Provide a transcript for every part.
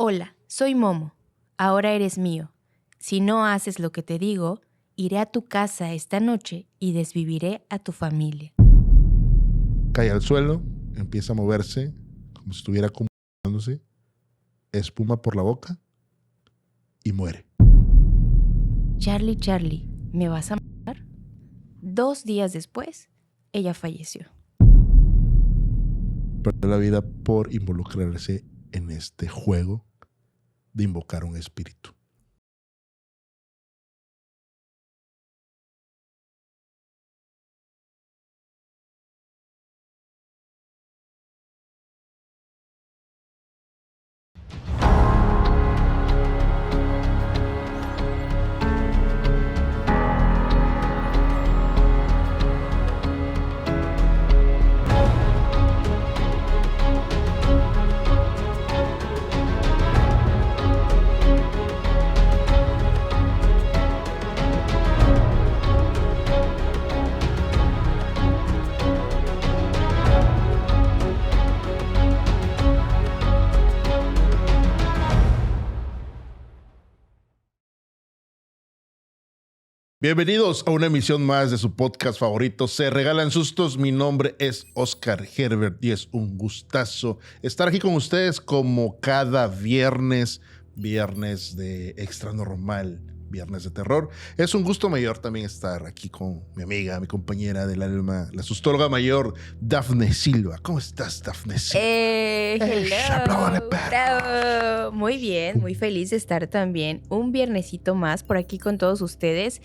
Hola, soy Momo. Ahora eres mío. Si no haces lo que te digo, iré a tu casa esta noche y desviviré a tu familia. Cae al suelo, empieza a moverse como si estuviera convulsionándose, espuma por la boca y muere. Charlie, ¿me vas a matar? 2 días después, ella falleció. Perdió la vida por involucrarse en este juego de invocar un espíritu. Bienvenidos a una emisión más de su podcast favorito, Se Regalan Sustos. Mi nombre es Oscar Herbert y es un gustazo estar aquí con ustedes como cada viernes de Extra Normal, viernes de terror. Es un gusto mayor también estar aquí con mi amiga, mi compañera del alma, la sustóloga mayor, Dafne Silva. ¿Cómo estás, Dafne Silva? Hello. Muy bien, muy feliz de estar también un viernesito más por aquí con todos ustedes.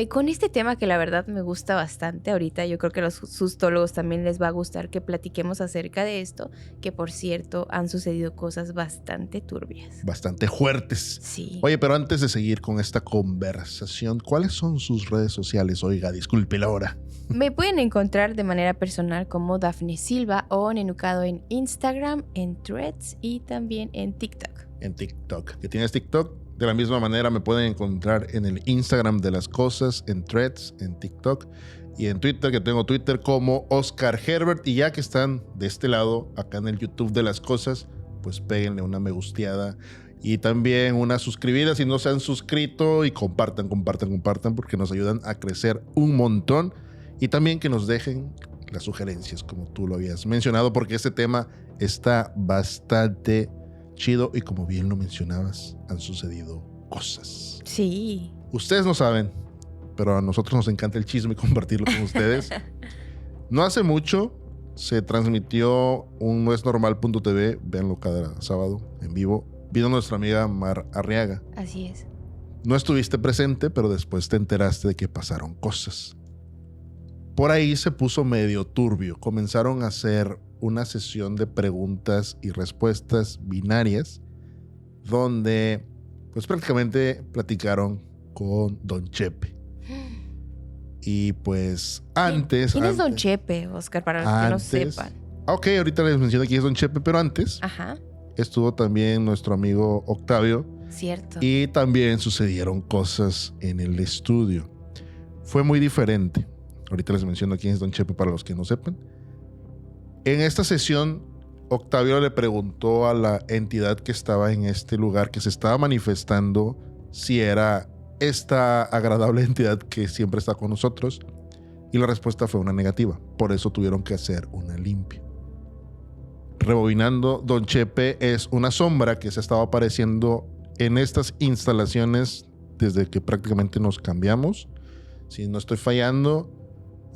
Con este tema que la verdad me gusta bastante ahorita. Yo creo que a los sustólogos también les va a gustar que platiquemos acerca de esto, que por cierto han sucedido cosas bastante turbias. Bastante fuertes. Sí. Oye, pero antes de seguir con esta conversación, ¿cuáles son sus redes sociales? Oiga, disculpe la hora. Me pueden encontrar de manera personal como Dafne Silva o Nenucado en Instagram, en Threads y también en TikTok. En TikTok. ¿Que tienes TikTok? De la misma manera me pueden encontrar en el Instagram de las cosas, en Threads, en TikTok y en Twitter, que tengo Twitter como Oscar Herbert. Y ya que están de este lado, acá en el YouTube de las cosas, pues péguenle una me gusteada y también una suscribida si no se han suscrito, y compartan porque nos ayudan a crecer un montón. Y también que nos dejen las sugerencias, como tú lo habías mencionado, porque este tema está bastante chido y como bien lo mencionabas, han sucedido cosas. Sí. Ustedes no saben, pero a nosotros nos encanta el chisme y compartirlo con ustedes. No hace mucho se transmitió un noesnormal.tv, véanlo cada sábado en vivo. Vino nuestra amiga Mar Arriaga. Así es. No estuviste presente, pero después te enteraste de que pasaron cosas. Por ahí se puso medio turbio. Comenzaron a hacer una sesión de preguntas y respuestas binarias donde pues prácticamente platicaron con Don Chepe. Y pues antes... ¿Quién es Don Chepe, Oscar, para los que no sepan? Ok, ahorita les menciono quién es Don Chepe, pero antes estuvo también nuestro amigo Octavio. Cierto. Y también sucedieron cosas en el estudio. Fue muy diferente. Ahorita les menciono quién es Don Chepe para los que no sepan. En esta sesión, Octavio le preguntó a la entidad que estaba en este lugar, que se estaba manifestando, si era esta agradable entidad que siempre está con nosotros. Y la respuesta fue una negativa. Por eso tuvieron que hacer una limpia. Rebobinando, Don Chepe es una sombra que se estaba apareciendo en estas instalaciones desde que prácticamente nos cambiamos. Si no estoy fallando,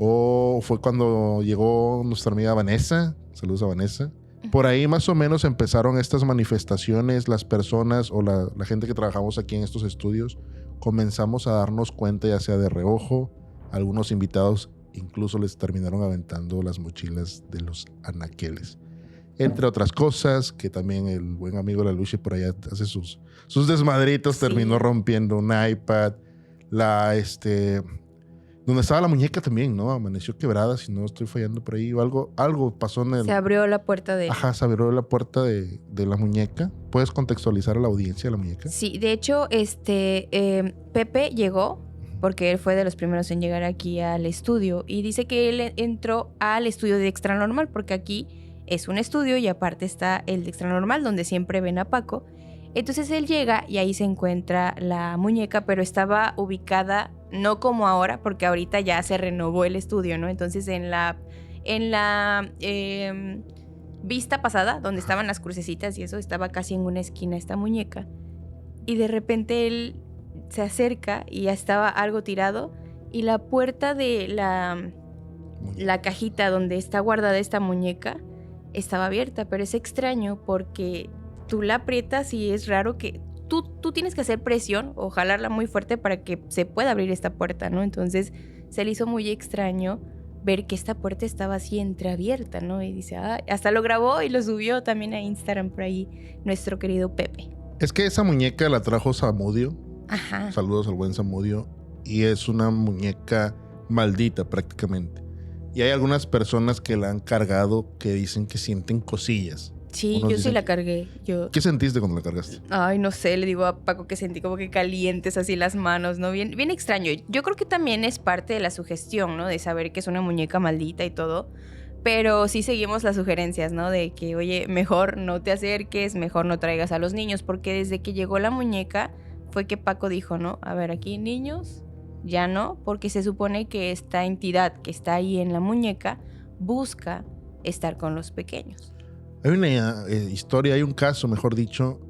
o fue cuando llegó nuestra amiga Vanessa. Saludos a Vanessa. Por ahí más o menos empezaron estas manifestaciones. Las personas o la gente que trabajamos aquí en estos estudios comenzamos a darnos cuenta, ya sea de reojo. Algunos invitados incluso les terminaron aventando las mochilas de los anaqueles, entre otras cosas, que también el buen amigo Laluche por allá hace sus desmadritos. Sí. Terminó rompiendo un iPad. Donde estaba la muñeca también, ¿no? Amaneció quebrada, si no estoy fallando por ahí. O algo pasó en el... Se abrió la puerta de... Ajá, se abrió la puerta de la muñeca. ¿Puedes contextualizar a la audiencia de la muñeca? Sí, de hecho, Pepe llegó, porque él fue de los primeros en llegar aquí al estudio, y dice que él entró al estudio de Extra Normal, porque aquí es un estudio y aparte está el de Extra Normal, donde siempre ven a Paco. Entonces él llega y ahí se encuentra la muñeca, pero estaba ubicada no como ahora, porque ahorita ya se renovó el estudio, ¿no? Entonces en la vista pasada, donde estaban las crucecitas y eso, estaba casi en una esquina esta muñeca. Y de repente él se acerca y ya estaba algo tirado y la puerta de la cajita donde está guardada esta muñeca estaba abierta, pero es extraño porque tú la aprietas y es raro que tú tienes que hacer presión o jalarla muy fuerte para que se pueda abrir esta puerta, ¿no? Entonces se le hizo muy extraño ver que esta puerta estaba así entreabierta, ¿no? Y dice, hasta lo grabó y lo subió también a Instagram por ahí nuestro querido Pepe. Es que esa muñeca la trajo Zamudio. Ajá. Saludos al buen Zamudio. Y es una muñeca maldita prácticamente. Y hay algunas personas que la han cargado que dicen que sienten cosillas. Sí, yo sí la cargué. ¿Qué sentiste cuando la cargaste? Ay, no sé, le digo a Paco que sentí como que calientes así las manos, ¿no? Bien, bien extraño. Yo creo que también es parte de la sugestión, ¿no? De saber que es una muñeca maldita y todo. Pero sí seguimos las sugerencias, ¿no? De que, oye, mejor no te acerques, mejor no traigas a los niños. Porque desde que llegó la muñeca fue que Paco dijo, ¿no? A ver, aquí niños, ya no. Porque se supone que esta entidad que está ahí en la muñeca busca estar con los pequeños. Hay una historia, hay un caso, mejor dicho,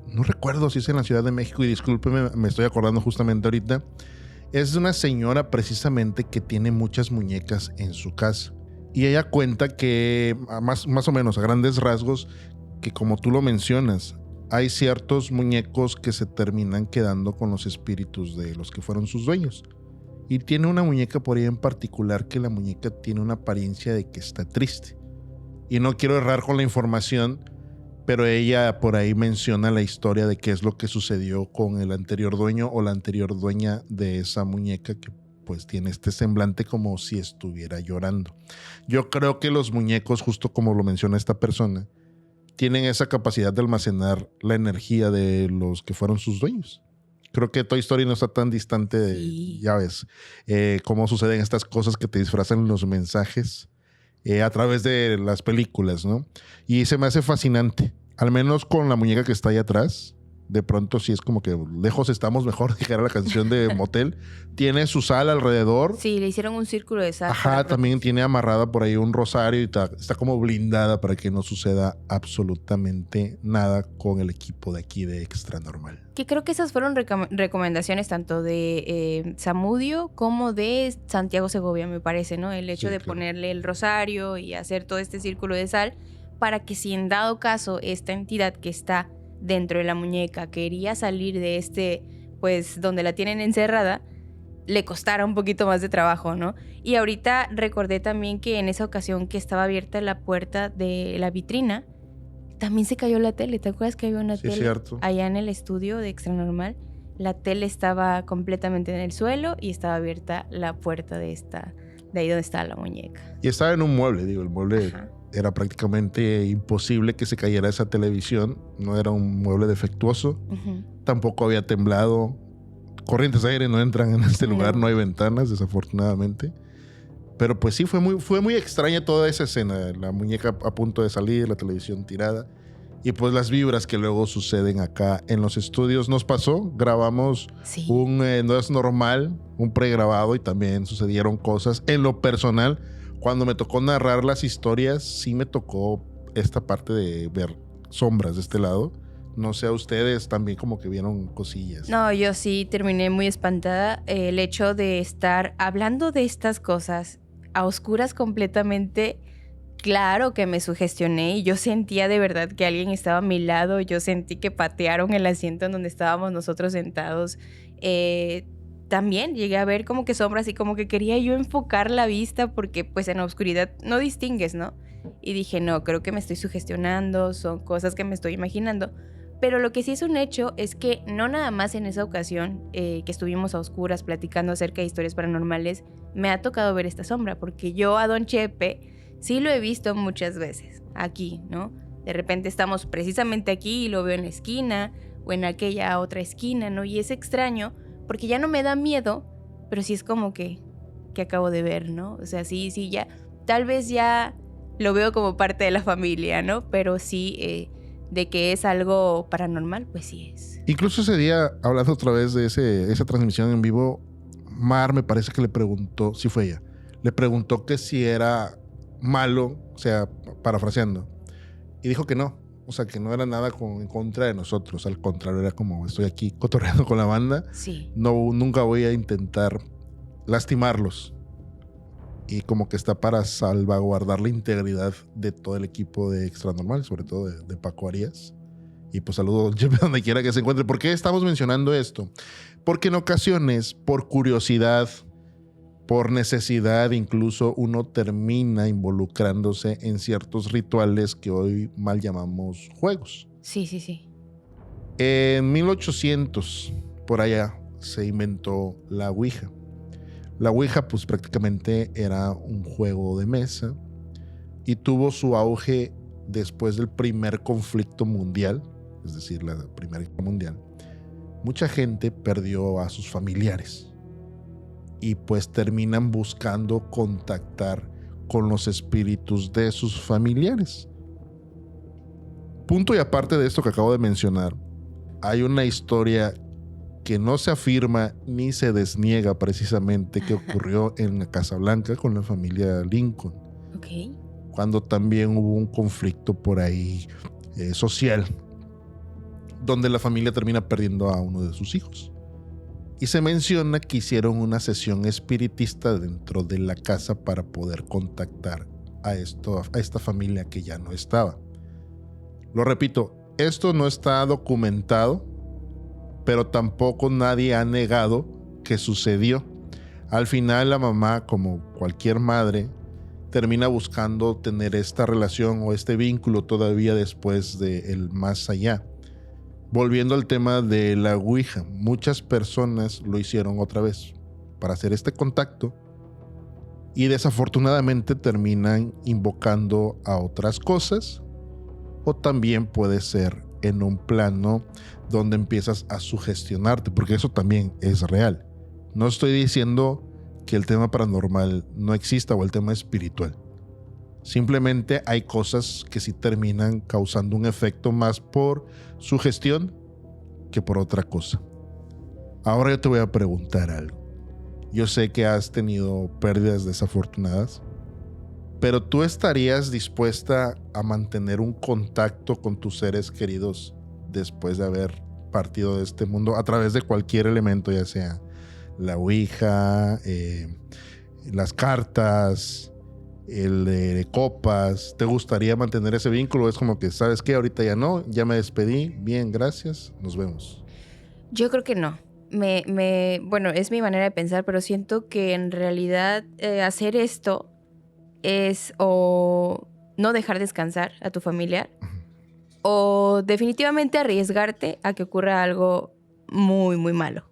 no recuerdo si es en la Ciudad de México y discúlpeme, me estoy acordando justamente ahorita. Es una señora precisamente que tiene muchas muñecas en su casa y ella cuenta que más o menos a grandes rasgos que como tú lo mencionas, hay ciertos muñecos que se terminan quedando con los espíritus de los que fueron sus dueños. Y tiene una muñeca por ahí en particular que la muñeca tiene una apariencia de que está triste. Y no quiero errar con la información, pero ella por ahí menciona la historia de qué es lo que sucedió con el anterior dueño o la anterior dueña de esa muñeca que pues tiene este semblante como si estuviera llorando. Yo creo que los muñecos, justo como lo menciona esta persona, tienen esa capacidad de almacenar la energía de los que fueron sus dueños. Creo que Toy Story no está tan distante de, sí. Ya ves, cómo suceden estas cosas que te disfrazan los mensajes a través de las películas, ¿no? Y se me hace fascinante, al menos con la muñeca que está ahí atrás. De pronto sí es como que lejos estamos, mejor, dijera la canción de Motel. Tiene su sal alrededor. Sí, le hicieron un círculo de sal. Ajá, también tiene amarrada por ahí un rosario y está como blindada para que no suceda absolutamente nada con el equipo de aquí de Extra Normal. Que creo que esas fueron recomendaciones tanto de Zamudio como de Santiago Segovia, me parece, ¿no? El hecho de ponerle el rosario y hacer todo este círculo de sal para que si en dado caso esta entidad que está dentro de la muñeca quería salir de pues donde la tienen encerrada, le costara un poquito más de trabajo, ¿no? Y ahorita recordé también que en esa ocasión que estaba abierta la puerta de la vitrina, también se cayó la tele. ¿Te acuerdas que había una tele cierto. Allá en el estudio de Extra Normal? La tele estaba completamente en el suelo y estaba abierta la puerta de ahí donde estaba la muñeca. Y estaba en un mueble, el mueble... Ajá. Era prácticamente imposible que se cayera esa televisión. No era un mueble defectuoso. Tampoco había temblado. Corrientes de aire no entran en este lugar. No hay ventanas, desafortunadamente. Pero pues sí, fue muy extraña toda esa escena. La muñeca a punto de salir, la televisión tirada. Y pues las vibras que luego suceden acá en los estudios. Nos pasó, grabamos un No es Normal, un pregrabado, y también sucedieron cosas. En lo personal, cuando me tocó narrar las historias, sí me tocó esta parte de ver sombras de este lado. No sé, a ustedes también como que vieron cosillas. No, yo sí terminé muy espantada. El hecho de estar hablando de estas cosas a oscuras completamente, claro que me sugestioné y yo sentía de verdad que alguien estaba a mi lado. Yo sentí que patearon el asiento en donde estábamos nosotros sentados. También llegué a ver como que sombras y como que quería yo enfocar la vista porque pues en la oscuridad no distingues, ¿no? Y dije, no, creo que me estoy sugestionando, son cosas que me estoy imaginando. Pero lo que sí es un hecho es que no nada más en esa ocasión que estuvimos a oscuras platicando acerca de historias paranormales, me ha tocado ver esta sombra, porque yo a Don Chepe sí lo he visto muchas veces, aquí, ¿no? De repente estamos precisamente aquí y lo veo en la esquina o en aquella otra esquina, ¿no? Y es extraño porque ya no me da miedo, pero sí es como que acabo de ver, ¿no? O sea, sí, ya, tal vez ya lo veo como parte de la familia, ¿no? Pero sí, de que es algo paranormal, pues sí es. Incluso ese día, hablando otra vez de esa transmisión en vivo, Mar me parece que le preguntó, sí fue ella, le preguntó que si era malo, o sea, parafraseando, y dijo que no, o sea, que no era nada en contra de nosotros, al contrario, era como estoy aquí cotorreando con la banda, Sí. nunca voy a intentar lastimarlos, y como que está para salvaguardar la integridad de todo el equipo de Extra Normal, sobre todo de Paco Arias. Y pues saludo donde quiera que se encuentre. ¿Por qué estamos mencionando esto? Porque en ocasiones, por curiosidad, por necesidad, incluso uno termina involucrándose en ciertos rituales que hoy mal llamamos juegos. Sí, sí, sí. En 1800, por allá, se inventó la Ouija. La Ouija, pues prácticamente era un juego de mesa y tuvo su auge después del primer conflicto mundial, es decir, la Primera Guerra Mundial. Mucha gente perdió a sus familiares y pues terminan buscando contactar con los espíritus de sus familiares. Punto y aparte de esto que acabo de mencionar, hay una historia que no se afirma ni se desniega precisamente que ocurrió en la Casa Blanca con la familia Lincoln. Ok. Cuando también hubo un conflicto por ahí social, donde la familia termina perdiendo a uno de sus hijos. Y se menciona que hicieron una sesión espiritista dentro de la casa para poder contactar a esta familia que ya no estaba. Lo repito, esto no está documentado, pero tampoco nadie ha negado que sucedió. Al final la mamá, como cualquier madre, termina buscando tener esta relación o este vínculo todavía después del más allá. Volviendo al tema de la Ouija, muchas personas lo hicieron otra vez para hacer este contacto y desafortunadamente terminan invocando a otras cosas, o también puede ser en un plano donde empiezas a sugestionarte, porque eso también es real. No estoy diciendo que el tema paranormal no exista o el tema espiritual. Simplemente hay cosas que sí terminan causando un efecto más por sugestión que por otra cosa. Ahora yo te voy a preguntar algo. Yo sé que has tenido pérdidas desafortunadas, pero ¿tú estarías dispuesta a mantener un contacto con tus seres queridos después de haber partido de este mundo a través de cualquier elemento, ya sea la Ouija, las cartas, el de copas? ¿Te gustaría mantener ese vínculo? Es como que, ¿sabes qué? Ahorita ya no, ya me despedí, bien, gracias, nos vemos. Yo creo que no. Bueno, es mi manera de pensar, pero siento que en realidad hacer esto es o no dejar descansar a tu familiar o definitivamente arriesgarte a que ocurra algo muy, muy malo.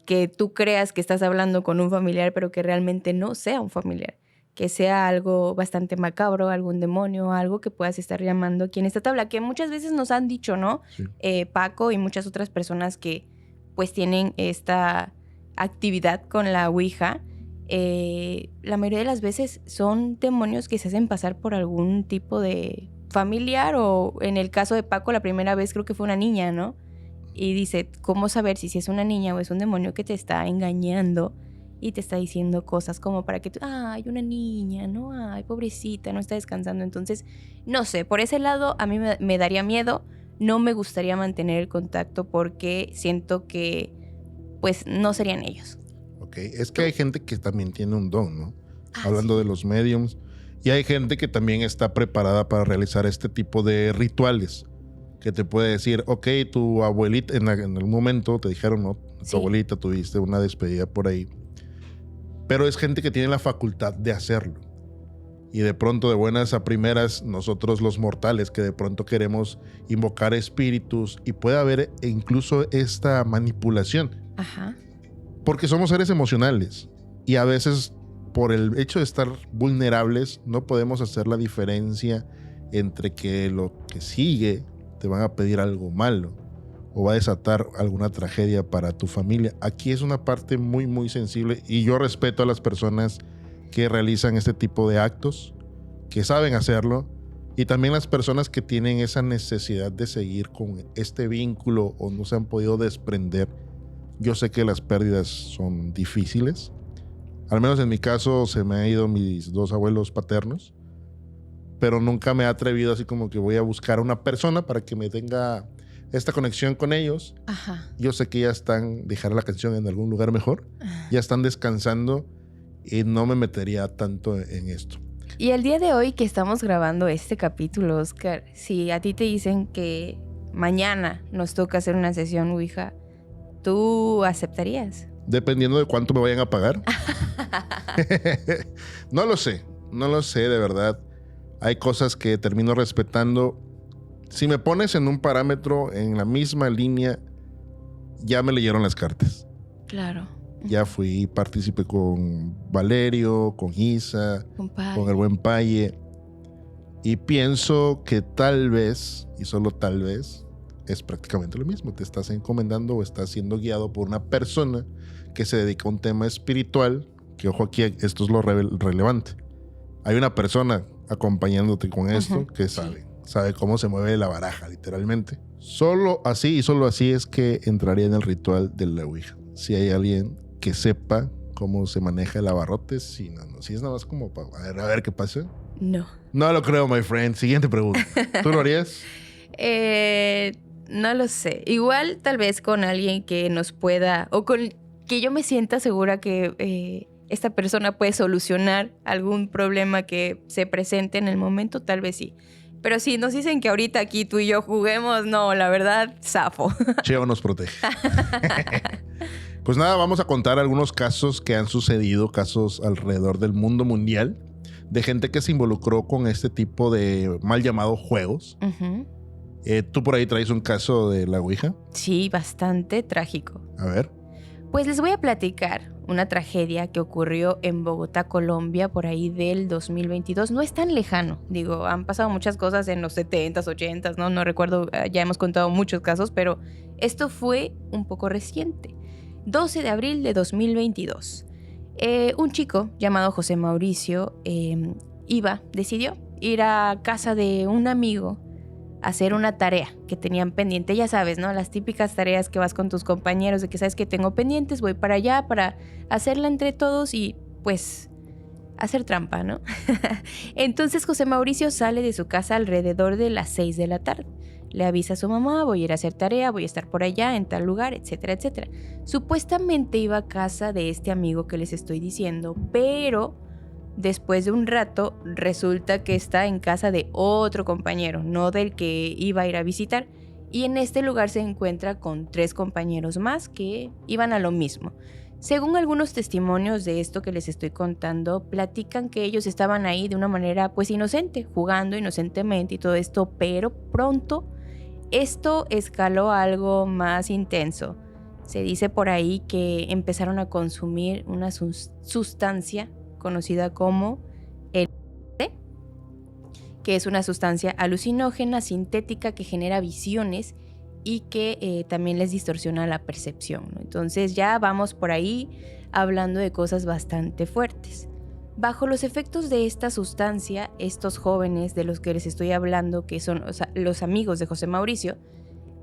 Que tú creas que estás hablando con un familiar, pero que realmente no sea un familiar. Que sea algo bastante macabro, algún demonio, algo que puedas estar llamando aquí en esta tabla. Que muchas veces nos han dicho, ¿no? Sí. Paco y muchas otras personas que pues tienen esta actividad con la Ouija. La mayoría de las veces son demonios que se hacen pasar por algún tipo de familiar, o en el caso de Paco la primera vez creo que fue una niña, ¿no? Y dice, ¿cómo saber si es una niña o es un demonio que te está engañando y te está diciendo cosas como para que tú, ay, una niña, no, ay, pobrecita, no está descansando? Entonces, no sé, por ese lado a mí me daría miedo, no me gustaría mantener el contacto porque siento que pues no serían ellos. Ok, es que hay gente que también tiene un don, ¿no? Hablando sí. de los mediums. Y hay gente que también está preparada para realizar este tipo de rituales. Que te puede decir, ok, tu abuelita, en el momento te dijeron, ¿no? Tu Sí. abuelita, tuviste una despedida por ahí. Pero es gente que tiene la facultad de hacerlo. Y de pronto, de buenas a primeras, nosotros los mortales que de pronto queremos invocar espíritus, y puede haber incluso esta manipulación. Ajá. Porque somos seres emocionales y a veces por el hecho de estar vulnerables no podemos hacer la diferencia entre que lo que sigue te van a pedir algo malo o va a desatar alguna tragedia para tu familia. Aquí es una parte muy muy sensible y yo respeto a las personas que realizan este tipo de actos, que saben hacerlo, y también las personas que tienen esa necesidad de seguir con este vínculo o no se han podido desprender. Yo sé que las pérdidas son difíciles. Al menos en mi caso se me han ido mis 2 abuelos paternos, pero nunca me he atrevido así como que voy a buscar a una persona para que me tenga esta conexión con ellos. Ajá. Yo sé que ya están, dejar la canción en algún lugar mejor, ya están descansando y no me metería tanto en esto. Y el día de hoy que estamos grabando este capítulo, Oscar, si a ti te dicen que mañana nos toca hacer una sesión Ouija, ¿tú aceptarías? Dependiendo de cuánto me vayan a pagar. No lo sé de verdad. Hay cosas que termino respetando. Si me pones en un parámetro en la misma línea, ya me leyeron las cartas. Claro. Ya fui partícipe con Valerio, con Isa, con el buen Paye. Y pienso que tal vez, y solo tal vez, es prácticamente lo mismo. Te estás encomendando o estás siendo guiado por una persona que se dedica a un tema espiritual, que ojo aquí, esto es lo relevante. Hay una persona acompañándote con esto que sabe cómo se mueve la baraja, literalmente. Solo así es que entraría en el ritual de la Ouija. Si hay alguien que sepa cómo se maneja el abarrote, si es nada más como para a ver qué pasa. No lo creo, my friend. Siguiente pregunta. ¿Tú lo harías? No lo sé. Igual tal vez con alguien que nos pueda, o con que yo me sienta segura que esta persona puede solucionar algún problema que se presente en el momento, tal vez sí. Pero si nos dicen que ahorita aquí tú y yo juguemos, no, la verdad, zafo. Cheo nos protege. Pues nada, vamos a contar algunos casos que han sucedido, casos alrededor del mundo mundial, de gente que se involucró con este tipo de mal llamados juegos. ¿Tú por ahí traes un caso de la Ouija? Sí, bastante trágico. A ver. Pues les voy a platicar una tragedia que ocurrió en Bogotá, Colombia, por ahí del 2022. No es tan lejano, digo, han pasado muchas cosas en los 70s, 80s, no recuerdo, ya hemos contado muchos casos, pero esto fue un poco reciente. 12 de abril de 2022. Un chico llamado José Mauricio decidió ir a casa de un amigo a hacer una tarea que tenían pendiente. Ya sabes, ¿no? Las típicas tareas que vas con tus compañeros de que sabes que tengo pendientes, voy para allá para hacerla entre todos y pues hacer trampa, ¿no? Entonces José Mauricio sale de su casa alrededor de las 6 de la tarde. Le avisa a su mamá, voy a ir a hacer tarea, voy a estar por allá, en tal lugar, etcétera, etcétera. Supuestamente iba a casa de este amigo que les estoy diciendo, pero después de un rato resulta que está en casa de otro compañero, no del que iba a ir a visitar. Y en este lugar se encuentra con 3 compañeros más que iban a lo mismo. Según algunos testimonios de esto que les estoy contando, platican que ellos estaban ahí de una manera pues inocente, jugando inocentemente y todo esto, pero pronto esto escaló a algo más intenso. Se dice por ahí que empezaron a consumir una sustancia conocida como LSD, que es una sustancia alucinógena sintética que genera visiones y que también les distorsiona la percepción, ¿no? Entonces ya vamos por ahí hablando de cosas bastante fuertes. Bajo los efectos de esta sustancia, estos jóvenes de los que les estoy hablando, que son los amigos de José Mauricio,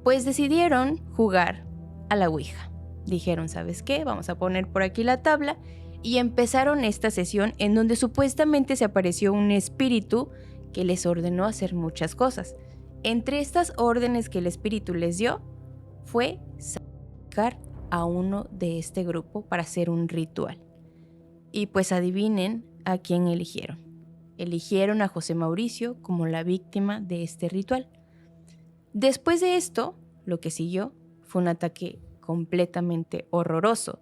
pues decidieron jugar a la Ouija. Dijeron, ¿sabes qué? Vamos a poner por aquí la tabla, y empezaron esta sesión en donde supuestamente se apareció un espíritu que les ordenó hacer muchas cosas. Entre estas órdenes que el espíritu les dio fue sacar a uno de este grupo para hacer un ritual. Y pues adivinen a quién eligieron. Eligieron a José Mauricio como la víctima de este ritual. Después de esto, lo que siguió fue un ataque completamente horroroso,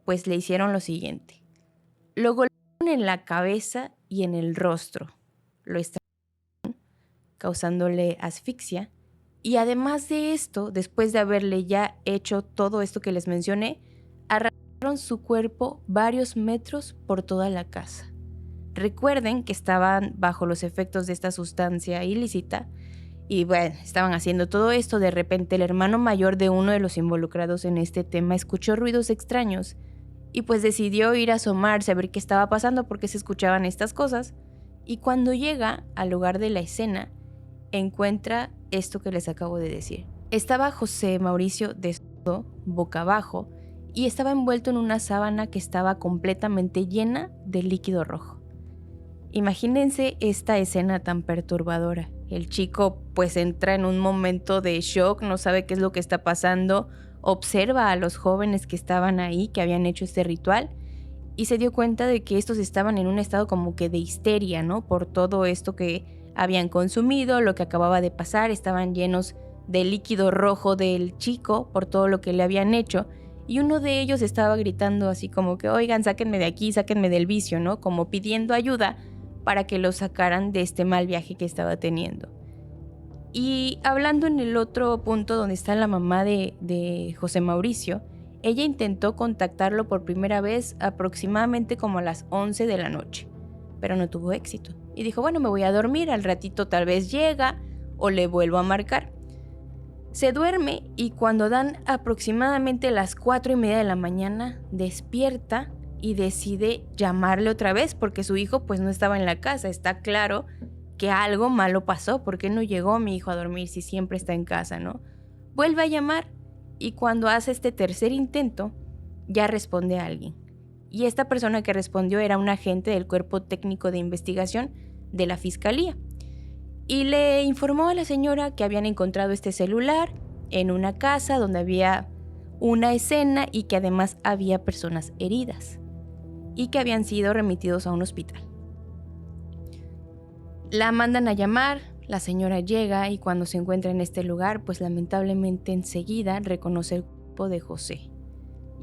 pues le hicieron lo siguiente. Lo golpearon en la cabeza y en el rostro. Lo estrangularon, causándole asfixia. Y además de esto, después de haberle ya hecho todo esto que les mencioné, arrastraron su cuerpo varios metros por toda la casa. Recuerden que estaban bajo los efectos de esta sustancia ilícita y bueno, estaban haciendo todo esto. De repente el hermano mayor de uno de los involucrados en este tema escuchó ruidos extraños y pues decidió ir a asomarse a ver qué estaba pasando porque se escuchaban estas cosas. Y cuando llega al lugar de la escena, encuentra esto que les acabo de decir. Estaba José Mauricio desnudo, boca abajo, y estaba envuelto en una sábana que estaba completamente llena de líquido rojo. Imagínense esta escena tan perturbadora. El chico pues entra en un momento de shock, no sabe qué es lo que está pasando, observa a los jóvenes que estaban ahí, que habían hecho este ritual, y se dio cuenta de que estos estaban en un estado como que de histeria, ¿no? Por todo esto que habían consumido, lo que acababa de pasar, estaban llenos de líquido rojo del chico por todo lo que le habían hecho, y uno de ellos estaba gritando así como que, oigan, sáquenme de aquí, sáquenme del vicio, ¿no? Como pidiendo ayuda para que lo sacaran de este mal viaje que estaba teniendo. Y hablando en el otro punto donde está la mamá de José Mauricio, ella intentó contactarlo por primera vez aproximadamente como a las 11 de la noche, pero no tuvo éxito. Y dijo, bueno, me voy a dormir, al ratito tal vez llega o le vuelvo a marcar. Se duerme y cuando dan aproximadamente las 4:30 de la mañana, despierta y decide llamarle otra vez porque su hijo pues no estaba en la casa. Está claro que algo malo pasó. ¿Por qué no llegó mi hijo a dormir si siempre está en casa, no? Vuelve a llamar y cuando hace este tercer intento ya responde a alguien. Y esta persona que respondió era un agente del Cuerpo Técnico de Investigación de la Fiscalía. Y le informó a la señora que habían encontrado este celular en una casa donde había una escena y que además había personas heridas y que habían sido remitidos a un hospital. La mandan a llamar, la señora llega y cuando se encuentra en este lugar, pues lamentablemente enseguida reconoce el cuerpo de José.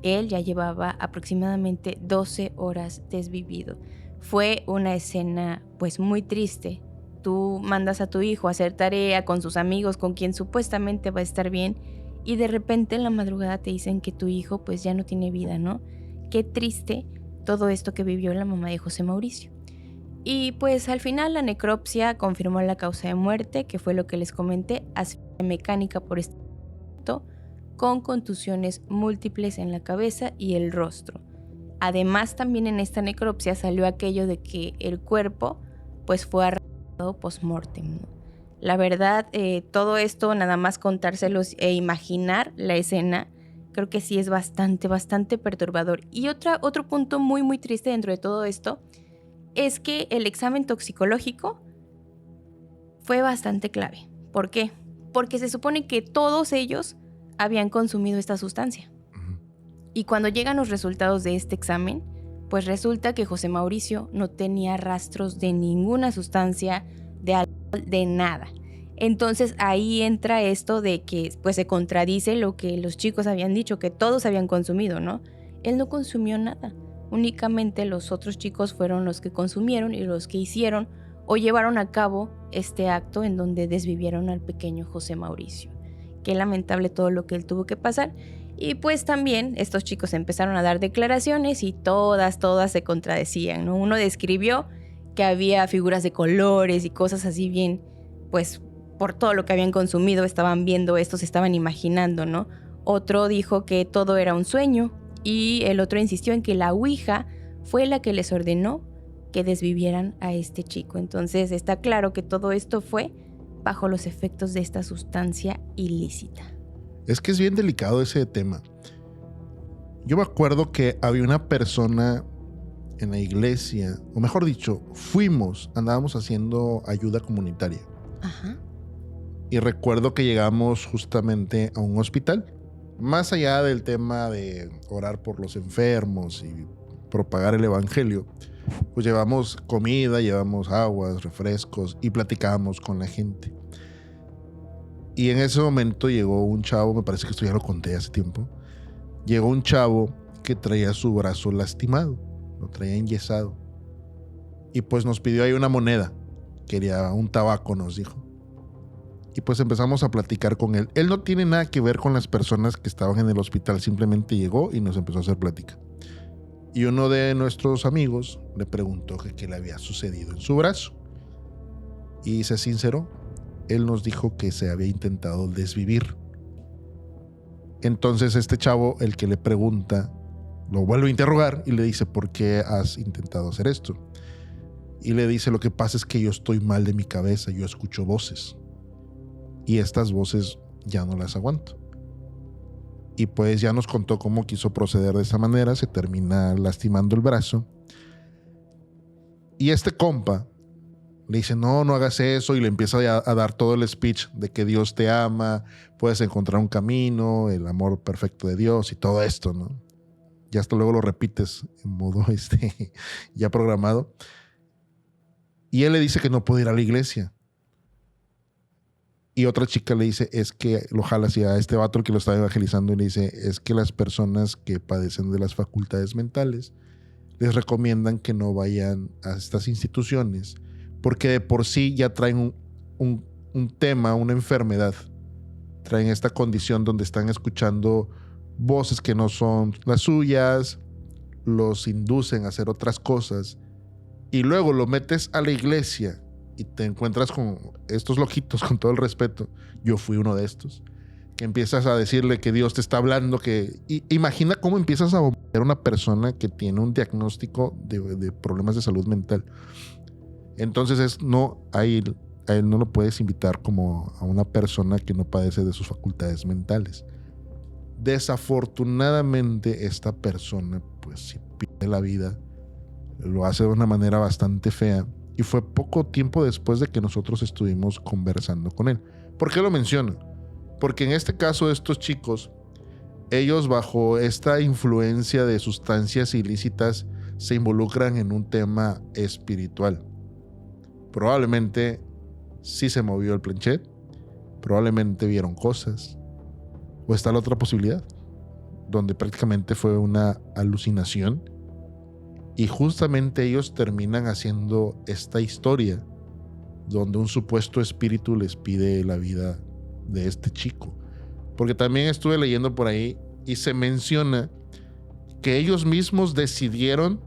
Él ya llevaba aproximadamente 12 horas desvivido. Fue una escena pues muy triste. Tú mandas a tu hijo a hacer tarea con sus amigos, con quien supuestamente va a estar bien, y de repente en la madrugada te dicen que tu hijo pues ya no tiene vida, ¿no? Qué triste todo esto que vivió la mamá de José Mauricio. Y pues al final la necropsia confirmó la causa de muerte, que fue lo que les comenté, asfixia mecánica por estreñimiento, con contusiones múltiples en la cabeza y el rostro. Además también en esta necropsia salió aquello de que el cuerpo pues fue arrastrado post-mortem, ¿no? La verdad, todo esto, nada más contárselos e imaginar la escena, creo que sí es bastante perturbador. Y otro punto muy triste dentro de todo esto es que el examen toxicológico fue bastante clave. ¿Por qué? Porque se supone que todos ellos habían consumido esta sustancia. Y cuando llegan los resultados de este examen, pues resulta que José Mauricio no tenía rastros de ninguna sustancia, de alcohol, de nada. Entonces ahí entra esto de que pues se contradice lo que los chicos habían dicho, que todos habían consumido, ¿no? Él no consumió nada. Únicamente los otros chicos fueron los que consumieron y los que hicieron o llevaron a cabo este acto en donde desvivieron al pequeño José Mauricio. Qué lamentable todo lo que él tuvo que pasar. Y pues también estos chicos empezaron a dar declaraciones y todas se contradecían, ¿no? Uno describió que había figuras de colores y cosas así bien, pues por todo lo que habían consumido estaban viendo esto, se estaban imaginando, ¿no? Otro dijo que todo era un sueño y el otro insistió en que la Ouija fue la que les ordenó que desvivieran a este chico. Entonces está claro que todo esto fue bajo los efectos de esta sustancia ilícita. Es que es bien delicado ese tema. Yo me acuerdo que había una persona en la iglesia, o mejor dicho, andábamos haciendo ayuda comunitaria. Ajá. Y recuerdo que llegamos justamente a un hospital. Más allá del tema de orar por los enfermos y propagar el evangelio, pues llevamos comida, llevamos aguas, refrescos y platicábamos con la gente. Y en ese momento llegó un chavo, me parece que esto ya lo conté hace tiempo, llegó un chavo que traía su brazo lastimado, lo traía enyesado. Y pues nos pidió ahí una moneda, quería un tabaco, nos dijo. Y pues empezamos a platicar con él. Él no tiene nada que ver con las personas que estaban en el hospital, simplemente llegó y nos empezó a hacer plática. Y uno de nuestros amigos le preguntó que qué le había sucedido en su brazo. Y se sinceró. Él nos dijo que se había intentado desvivir. Entonces este chavo, el que le pregunta, lo vuelve a interrogar y le dice, ¿por qué has intentado hacer esto? Y le dice, lo que pasa es que yo estoy mal de mi cabeza, yo escucho voces. Y estas voces ya no las aguanto. Y pues ya nos contó cómo quiso proceder de esa manera, se termina lastimando el brazo. Y este compa le dice, no hagas eso, y le empieza a dar todo el speech de que Dios te ama, puedes encontrar un camino, el amor perfecto de Dios y todo esto, ¿no? Y hasta luego lo repites en modo ya programado. Y él le dice que no puede ir a la iglesia. Y otra chica le dice, es que lo jala hacia este vato el que lo estaba evangelizando y le dice, es que las personas que padecen de las facultades mentales les recomiendan que no vayan a estas instituciones porque de por sí ya traen un tema, una enfermedad. Traen esta condición donde están escuchando voces que no son las suyas, los inducen a hacer otras cosas y luego lo metes a la iglesia y te encuentras con estos loquitos, con todo el respeto. Yo fui uno de estos. Que empiezas a decirle que Dios te está hablando, imagina cómo empiezas a bombardear a una persona que tiene un diagnóstico de problemas de salud mental. Entonces a él no lo puedes invitar como a una persona que no padece de sus facultades mentales. Desafortunadamente esta persona pues si pierde la vida, lo hace de una manera bastante fea. Y fue poco tiempo después de que nosotros estuvimos conversando con él. ¿Por qué lo menciono? Porque en este caso estos chicos, ellos bajo esta influencia de sustancias ilícitas se involucran en un tema espiritual. Probablemente sí se movió el planchet, probablemente vieron cosas, o está la otra posibilidad, donde prácticamente fue una alucinación. Y justamente ellos terminan haciendo esta historia donde un supuesto espíritu les pide la vida de este chico. Porque también estuve leyendo por ahí y se menciona que ellos mismos decidieron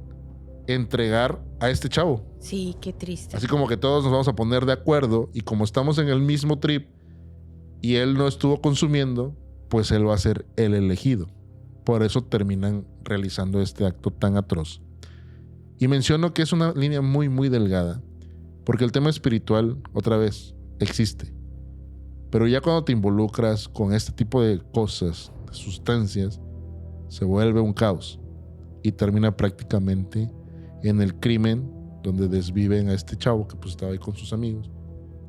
entregar a este chavo. Sí, qué triste. Así como que todos nos vamos a poner de acuerdo y como estamos en el mismo trip y él no estuvo consumiendo, pues él va a ser el elegido. Por eso terminan realizando este acto tan atroz. Y menciono que es una línea muy, muy delgada, porque el tema espiritual, otra vez, existe. Pero ya cuando te involucras con este tipo de cosas, de sustancias, se vuelve un caos y termina prácticamente en el crimen donde desviven a este chavo que pues estaba ahí con sus amigos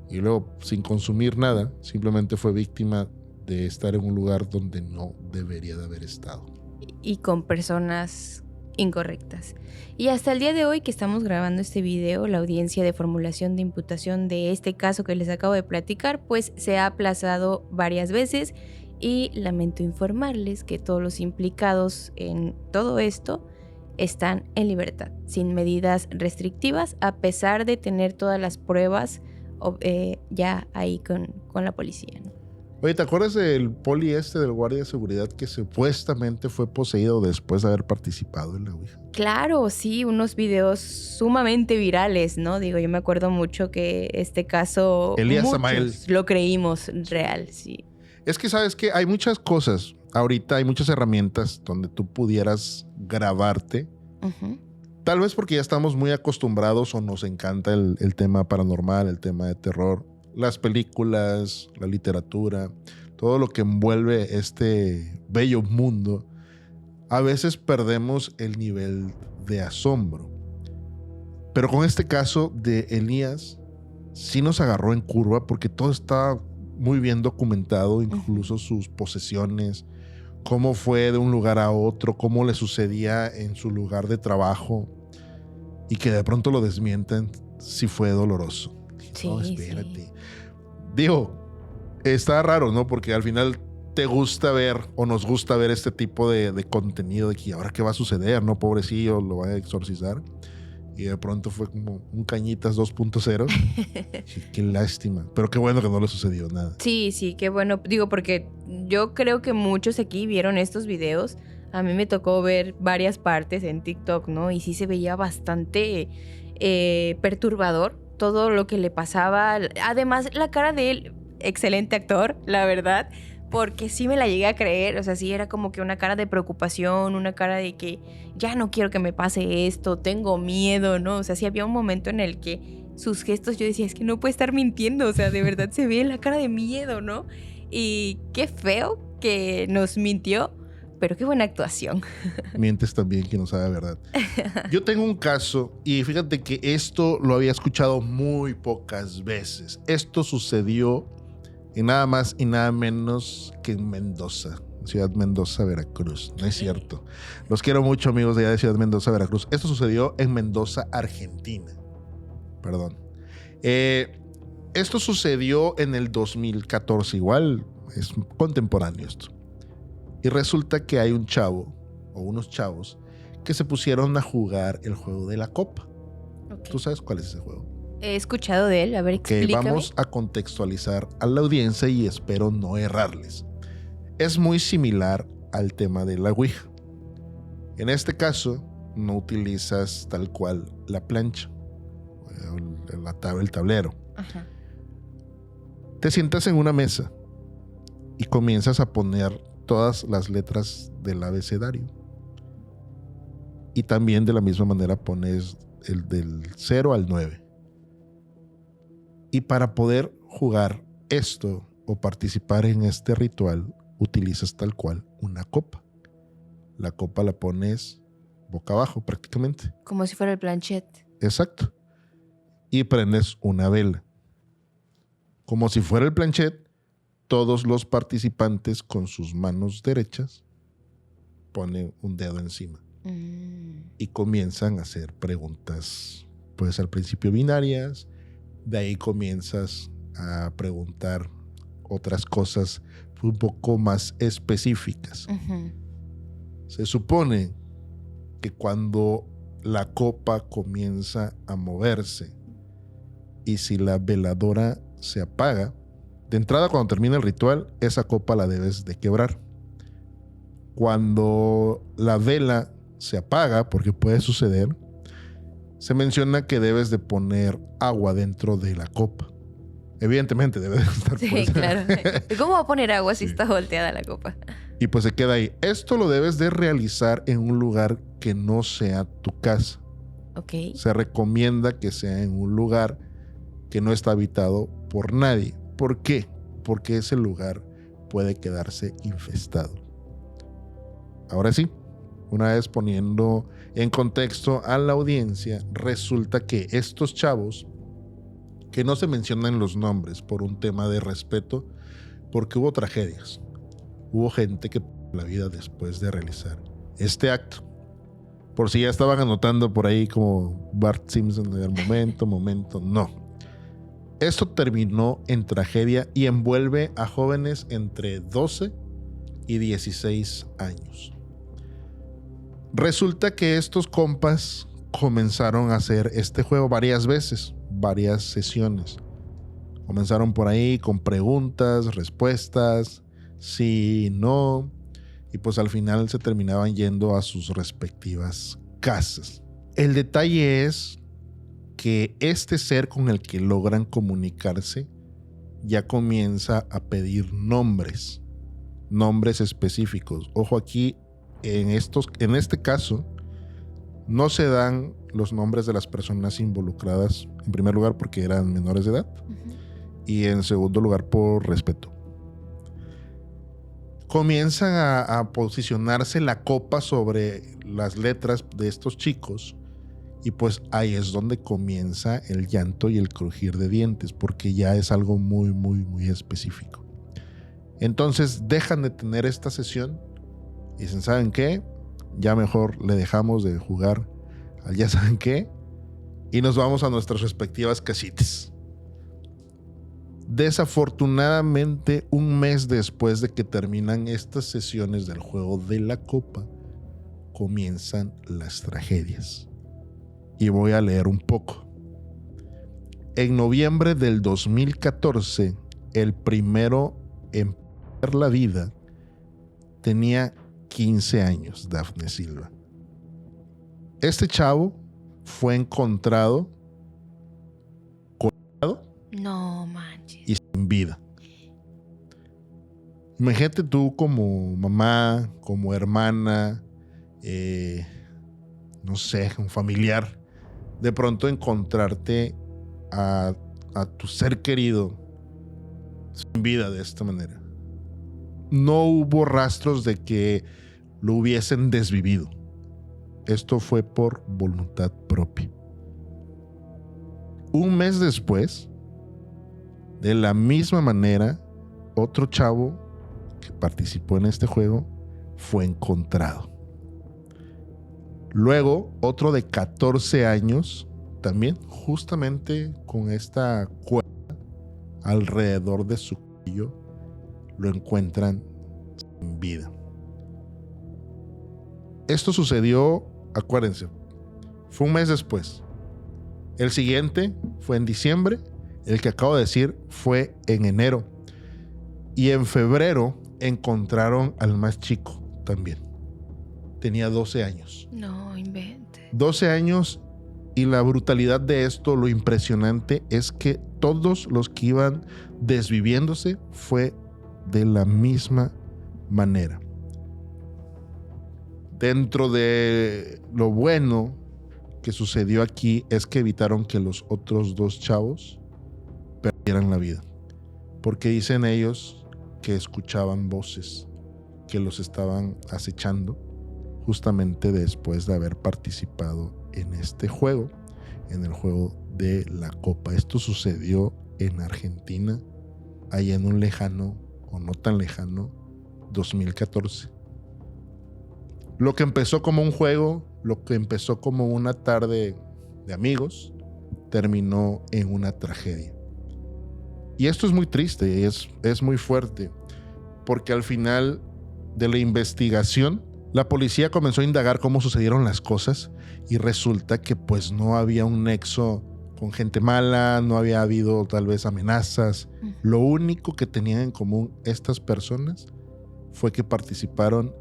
y luego sin consumir nada, simplemente fue víctima de estar en un lugar donde no debería de haber estado. Y con personas incorrectas. Y hasta el día de hoy que estamos grabando este video, la audiencia de formulación de imputación de este caso que les acabo de platicar, pues se ha aplazado varias veces y lamento informarles que todos los implicados en todo esto están en libertad, sin medidas restrictivas, a pesar de tener todas las pruebas ya ahí con la policía, ¿no? Oye, ¿te acuerdas del poli del guardia de seguridad que supuestamente fue poseído después de haber participado en la Ouija? Claro, sí, unos videos sumamente virales, ¿no? Digo, yo me acuerdo mucho que este caso Elías Samael lo creímos real, sí. Es que sabes que hay muchas cosas, ahorita hay muchas herramientas donde tú pudieras grabarte. Uh-huh. Tal vez porque ya estamos muy acostumbrados o nos encanta el tema paranormal, el tema de terror. Las películas, la literatura, todo lo que envuelve este bello mundo, a veces perdemos el nivel de asombro. Pero con este caso de Elías, sí nos agarró en curva porque todo está muy bien documentado, incluso sus posesiones, cómo fue de un lugar a otro, cómo le sucedía en su lugar de trabajo y que de pronto lo desmienten, sí fue doloroso. Sí, no, espérate. Sí. Digo, está raro, ¿no? Porque al final te gusta ver o nos gusta ver este tipo de contenido de que ahora qué va a suceder, ¿no? Pobrecillo, lo van a exorcizar. Y de pronto fue como un Cañitas 2.0. Qué lástima. Pero qué bueno que no le sucedió nada. Sí, sí, qué bueno. Digo, porque yo creo que muchos aquí vieron estos videos. A mí me tocó ver varias partes en TikTok, ¿no? Y sí se veía bastante perturbador todo lo que le pasaba. Además, la cara de él, excelente actor, la verdad. porque sí me la llegué a creer, o sea, sí era como que una cara de preocupación, una cara de que ya no quiero que me pase esto, tengo miedo, ¿no? O sea, sí había un momento en el que sus gestos yo decía, es que no puede estar mintiendo, o sea, de verdad se ve la cara de miedo, ¿no? Y qué feo que nos mintió, pero qué buena actuación. Mientes también que no sabe verdad. Yo tengo un caso y fíjate que esto lo había escuchado muy pocas veces. Esto sucedió en nada más y nada menos que en Mendoza, Ciudad Mendoza, Veracruz. No es cierto. Los quiero mucho, amigos de allá de Ciudad Mendoza, Veracruz. Esto sucedió en Mendoza, Argentina. Perdón. Esto sucedió en el 2014, igual es contemporáneo esto. Y resulta que hay un chavo o unos chavos que se pusieron a jugar el juego de la copa. Okay. ¿Tú sabes cuál es ese juego? He escuchado de él, a ver, Que explícame. vamos a contextualizar a la audiencia y espero no errarles. Es muy similar al tema de la Ouija. En este caso, no utilizas tal cual la plancha, el tablero. Ajá. Te sientas en una mesa y comienzas a poner todas las letras del abecedario. Y también de la misma manera pones el del 0 al 9. Y para poder jugar esto o participar en este ritual, utilizas tal cual una copa. La copa la pones boca abajo prácticamente. Como si fuera el planchet. Exacto. Y prendes una vela. Como si fuera el planchet, todos los participantes con sus manos derechas ponen un dedo encima. Y comienzan a hacer preguntas, pues al principio binarias, de ahí comienzas a preguntar otras cosas un poco más específicas. Uh-huh. Se supone que cuando la copa comienza a moverse y si la veladora se apaga, de entrada cuando termina el ritual, esa copa la debes de quebrar. Cuando la vela se apaga, porque puede suceder, se menciona que debes de poner agua dentro de la copa. Evidentemente debe de estar. Sí, pues, claro. ¿Cómo va a poner agua si está volteada la copa? Y pues se queda ahí. Esto lo debes de realizar en un lugar que no sea tu casa. Ok. Se recomienda que sea en un lugar que no está habitado por nadie. ¿Por qué? Porque ese lugar puede quedarse infestado. Ahora sí, una vez poniendo en contexto a la audiencia, resulta que estos chavos, que no se mencionan los nombres por un tema de respeto, porque hubo tragedias. Hubo gente que perdió la vida después de realizar este acto. Por si ya estaban anotando por ahí como Bart Simpson en el momento, no. Esto terminó en tragedia y envuelve a jóvenes entre 12 y 16 años. Resulta que estos compas comenzaron a hacer este juego varias veces, varias sesiones. Comenzaron por ahí con preguntas, respuestas, sí, no, y pues al final se terminaban yendo a sus respectivas casas. El detalle es que este ser con el que logran comunicarse ya comienza a pedir nombres específicos. Ojo aquí, en este caso, no se dan los nombres de las personas involucradas, en primer lugar porque eran menores de edad, y en segundo lugar por respeto. Comienzan a posicionarse la copa sobre las letras de estos chicos y pues ahí es donde comienza el llanto y el crujir de dientes, porque ya es algo muy, muy, muy específico. Entonces dejan de tener esta sesión y dicen, ¿saben qué? Ya mejor le dejamos de jugar al ya saben qué y nos vamos a nuestras respectivas casitas. Desafortunadamente, un mes después de que terminan estas sesiones del juego de la copa, comienzan las tragedias. Y voy a leer un poco. En noviembre del 2014, el primero en perder la vida tenía 15 años, Dafne Silva. Este chavo fue encontrado colgado No manches. y sin vida. Imagínate tú como mamá, como hermana, no sé, un familiar, de pronto encontrarte a tu ser querido sin vida de esta manera. No hubo rastros de que lo hubiesen desvivido. Esto fue por voluntad propia. Un mes después, de la misma manera, otro chavo que participó en este juego fue encontrado. Luego, otro de 14 años, también justamente con esta cuerda alrededor de su cuello, lo encuentran sin vida. Esto sucedió, acuérdense, fue un mes después. El siguiente fue en diciembre, el que acabo de decir fue en enero. Y en febrero encontraron al más chico también. Tenía 12 años. No invente. 12 años, y la brutalidad de esto, lo impresionante es que todos los que iban desviviéndose fue de la misma manera. Dentro de lo bueno que sucedió aquí es que evitaron que los otros dos chavos perdieran la vida, porque dicen ellos que escuchaban voces que los estaban acechando justamente después de haber participado en este juego, en el juego de la Copa. Esto sucedió en Argentina, allá en un lejano o no tan lejano 2014. Lo que empezó como un juego, lo que empezó como una tarde de amigos, terminó en una tragedia. Y esto es muy triste y es muy fuerte, porque al final de la investigación, la policía comenzó a indagar cómo sucedieron las cosas y resulta que pues no había un nexo con gente mala, no había habido tal vez amenazas. Lo único que tenían en común estas personas fue que participaron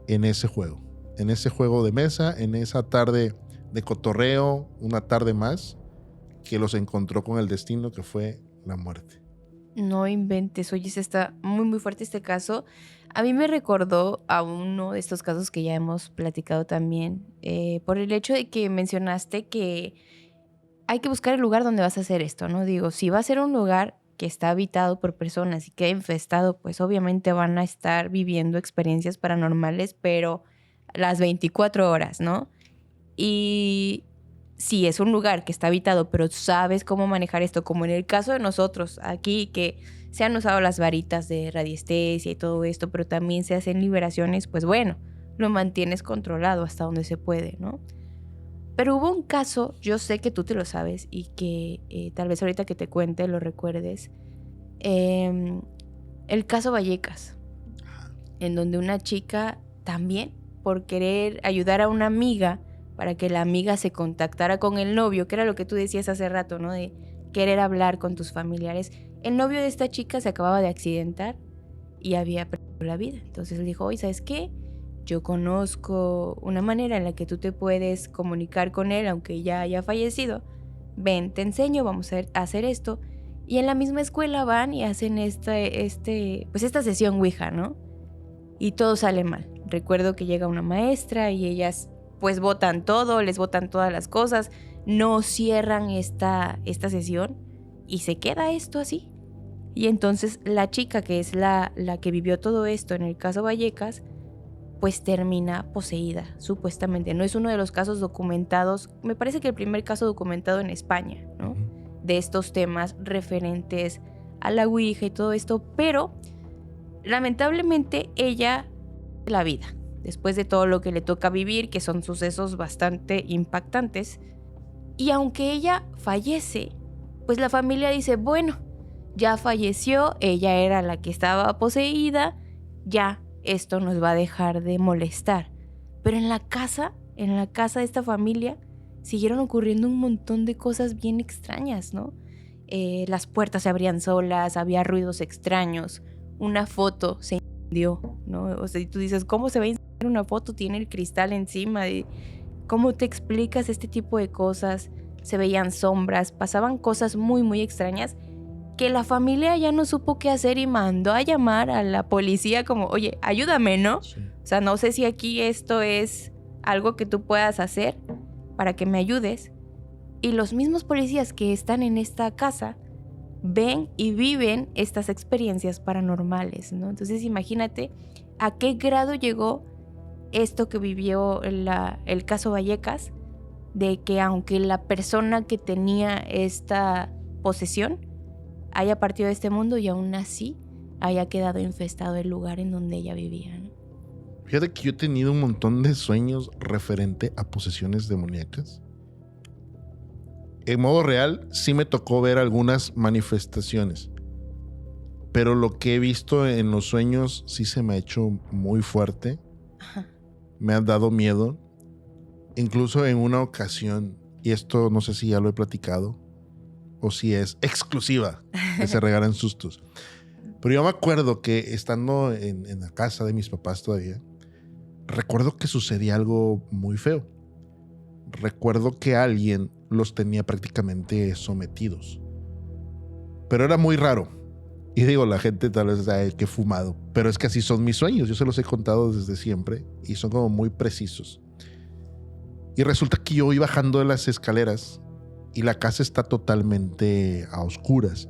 en ese juego de mesa, en esa tarde de cotorreo, una tarde más, que los encontró con el destino que fue la muerte. No inventes, oye, está muy muy fuerte este caso. A mí me recordó a uno de estos casos que ya hemos platicado también, por el hecho de que mencionaste que hay que buscar el lugar donde vas a hacer esto, ¿no? Digo, si va a ser un lugar que está habitado por personas y queda infestado, pues obviamente van a estar viviendo experiencias paranormales, pero las 24 horas, ¿no? Y si es un lugar que está habitado, pero sabes cómo manejar esto, como en el caso de nosotros aquí, que se han usado las varitas de radiestesia y todo esto, pero también se hacen liberaciones, pues bueno, lo mantienes controlado hasta donde se puede, ¿no? Pero hubo un caso, yo sé que tú te lo sabes y que tal vez ahorita que te cuente lo recuerdes, el caso Vallecas, en donde una chica también, por querer ayudar a una amiga para que la amiga se contactara con el novio, que era lo que tú decías hace rato, ¿no? De querer hablar con tus familiares. El novio de esta chica se acababa de accidentar y había perdido la vida. Entonces le dijo, oye, ¿sabes qué? Yo conozco una manera en la que tú te puedes comunicar con él, aunque ya haya fallecido. Ven, te enseño, vamos a hacer esto. Y en la misma escuela van y hacen esta sesión Ouija, ¿no? Y todo sale mal. Recuerdo que llega una maestra y ellas pues votan todo, les votan todas las cosas, no cierran esta sesión y se queda esto así. Y entonces la chica, que es la que vivió todo esto en el caso Vallecas, pues termina poseída, supuestamente. No es uno de los casos documentados, me parece que el primer caso documentado en España, ¿no? De estos temas referentes a la Ouija y todo esto, pero lamentablemente ella la vida. Después de todo lo que le toca vivir, que son sucesos bastante impactantes. Y aunque ella fallece, pues la familia dice, bueno, ya falleció, ella era la que estaba poseída, ya esto nos va a dejar de molestar. Pero en la casa de esta familia, siguieron ocurriendo un montón de cosas bien extrañas, ¿no? Las puertas se abrían solas, había ruidos extraños, una foto se incendió, ¿no? O sea, tú dices, ¿cómo se va a incendiar una foto? Tiene el cristal encima. ¿Cómo te explicas este tipo de cosas? Se veían sombras, pasaban cosas muy, muy extrañas que la familia ya no supo qué hacer y mandó a llamar a la policía como, oye, ayúdame, ¿no? Sí. O sea, no sé si aquí esto es algo que tú puedas hacer para que me ayudes. Y los mismos policías que están en esta casa ven y viven estas experiencias paranormales, ¿no? Entonces imagínate a qué grado llegó esto que vivió el caso Vallecas, de que aunque la persona que tenía esta posesión haya partido de este mundo y aún así haya quedado infestado el lugar en donde ella vivía, ¿no? Fíjate que yo he tenido un montón de sueños referente a posesiones demoníacas. En modo real, sí me tocó ver algunas manifestaciones. Pero lo que he visto en los sueños sí se me ha hecho muy fuerte. Ajá. Me ha dado miedo. Incluso en una ocasión, y esto no sé si ya lo he platicado, o si es exclusiva, que se regalan sustos. Pero yo me acuerdo que estando en la casa de mis papás todavía, recuerdo que sucedía algo muy feo. Recuerdo que alguien los tenía prácticamente sometidos. Pero era muy raro. Y digo, la gente tal vez sabe que he fumado. Pero es que así son mis sueños. Yo se los he contado desde siempre. Y son como muy precisos. Y resulta que yo voy bajando de las escaleras. Y la casa está totalmente a oscuras.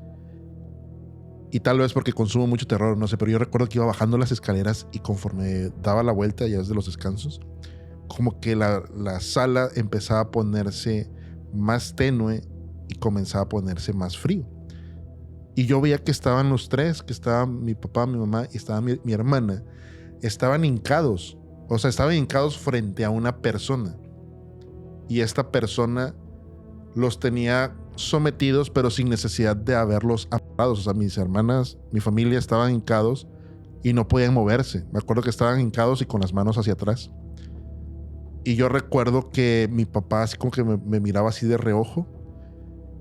Y tal vez porque consumo mucho terror, no sé. Pero yo recuerdo que iba bajando las escaleras. Y conforme daba la vuelta ya desde los descansos, como que la sala empezaba a ponerse más tenue y comenzaba a ponerse más frío. Y yo veía que estaban los tres, que estaba mi papá, mi mamá y estaba mi hermana. Estaban hincados. O sea, estaban hincados frente a una persona. Y esta persona los tenía sometidos, pero sin necesidad de haberlos amarrados. O sea, mis hermanas, mi familia estaban hincados y no podían moverse. Me acuerdo que estaban hincados y con las manos hacia atrás. Y yo recuerdo que mi papá así como que me miraba así de reojo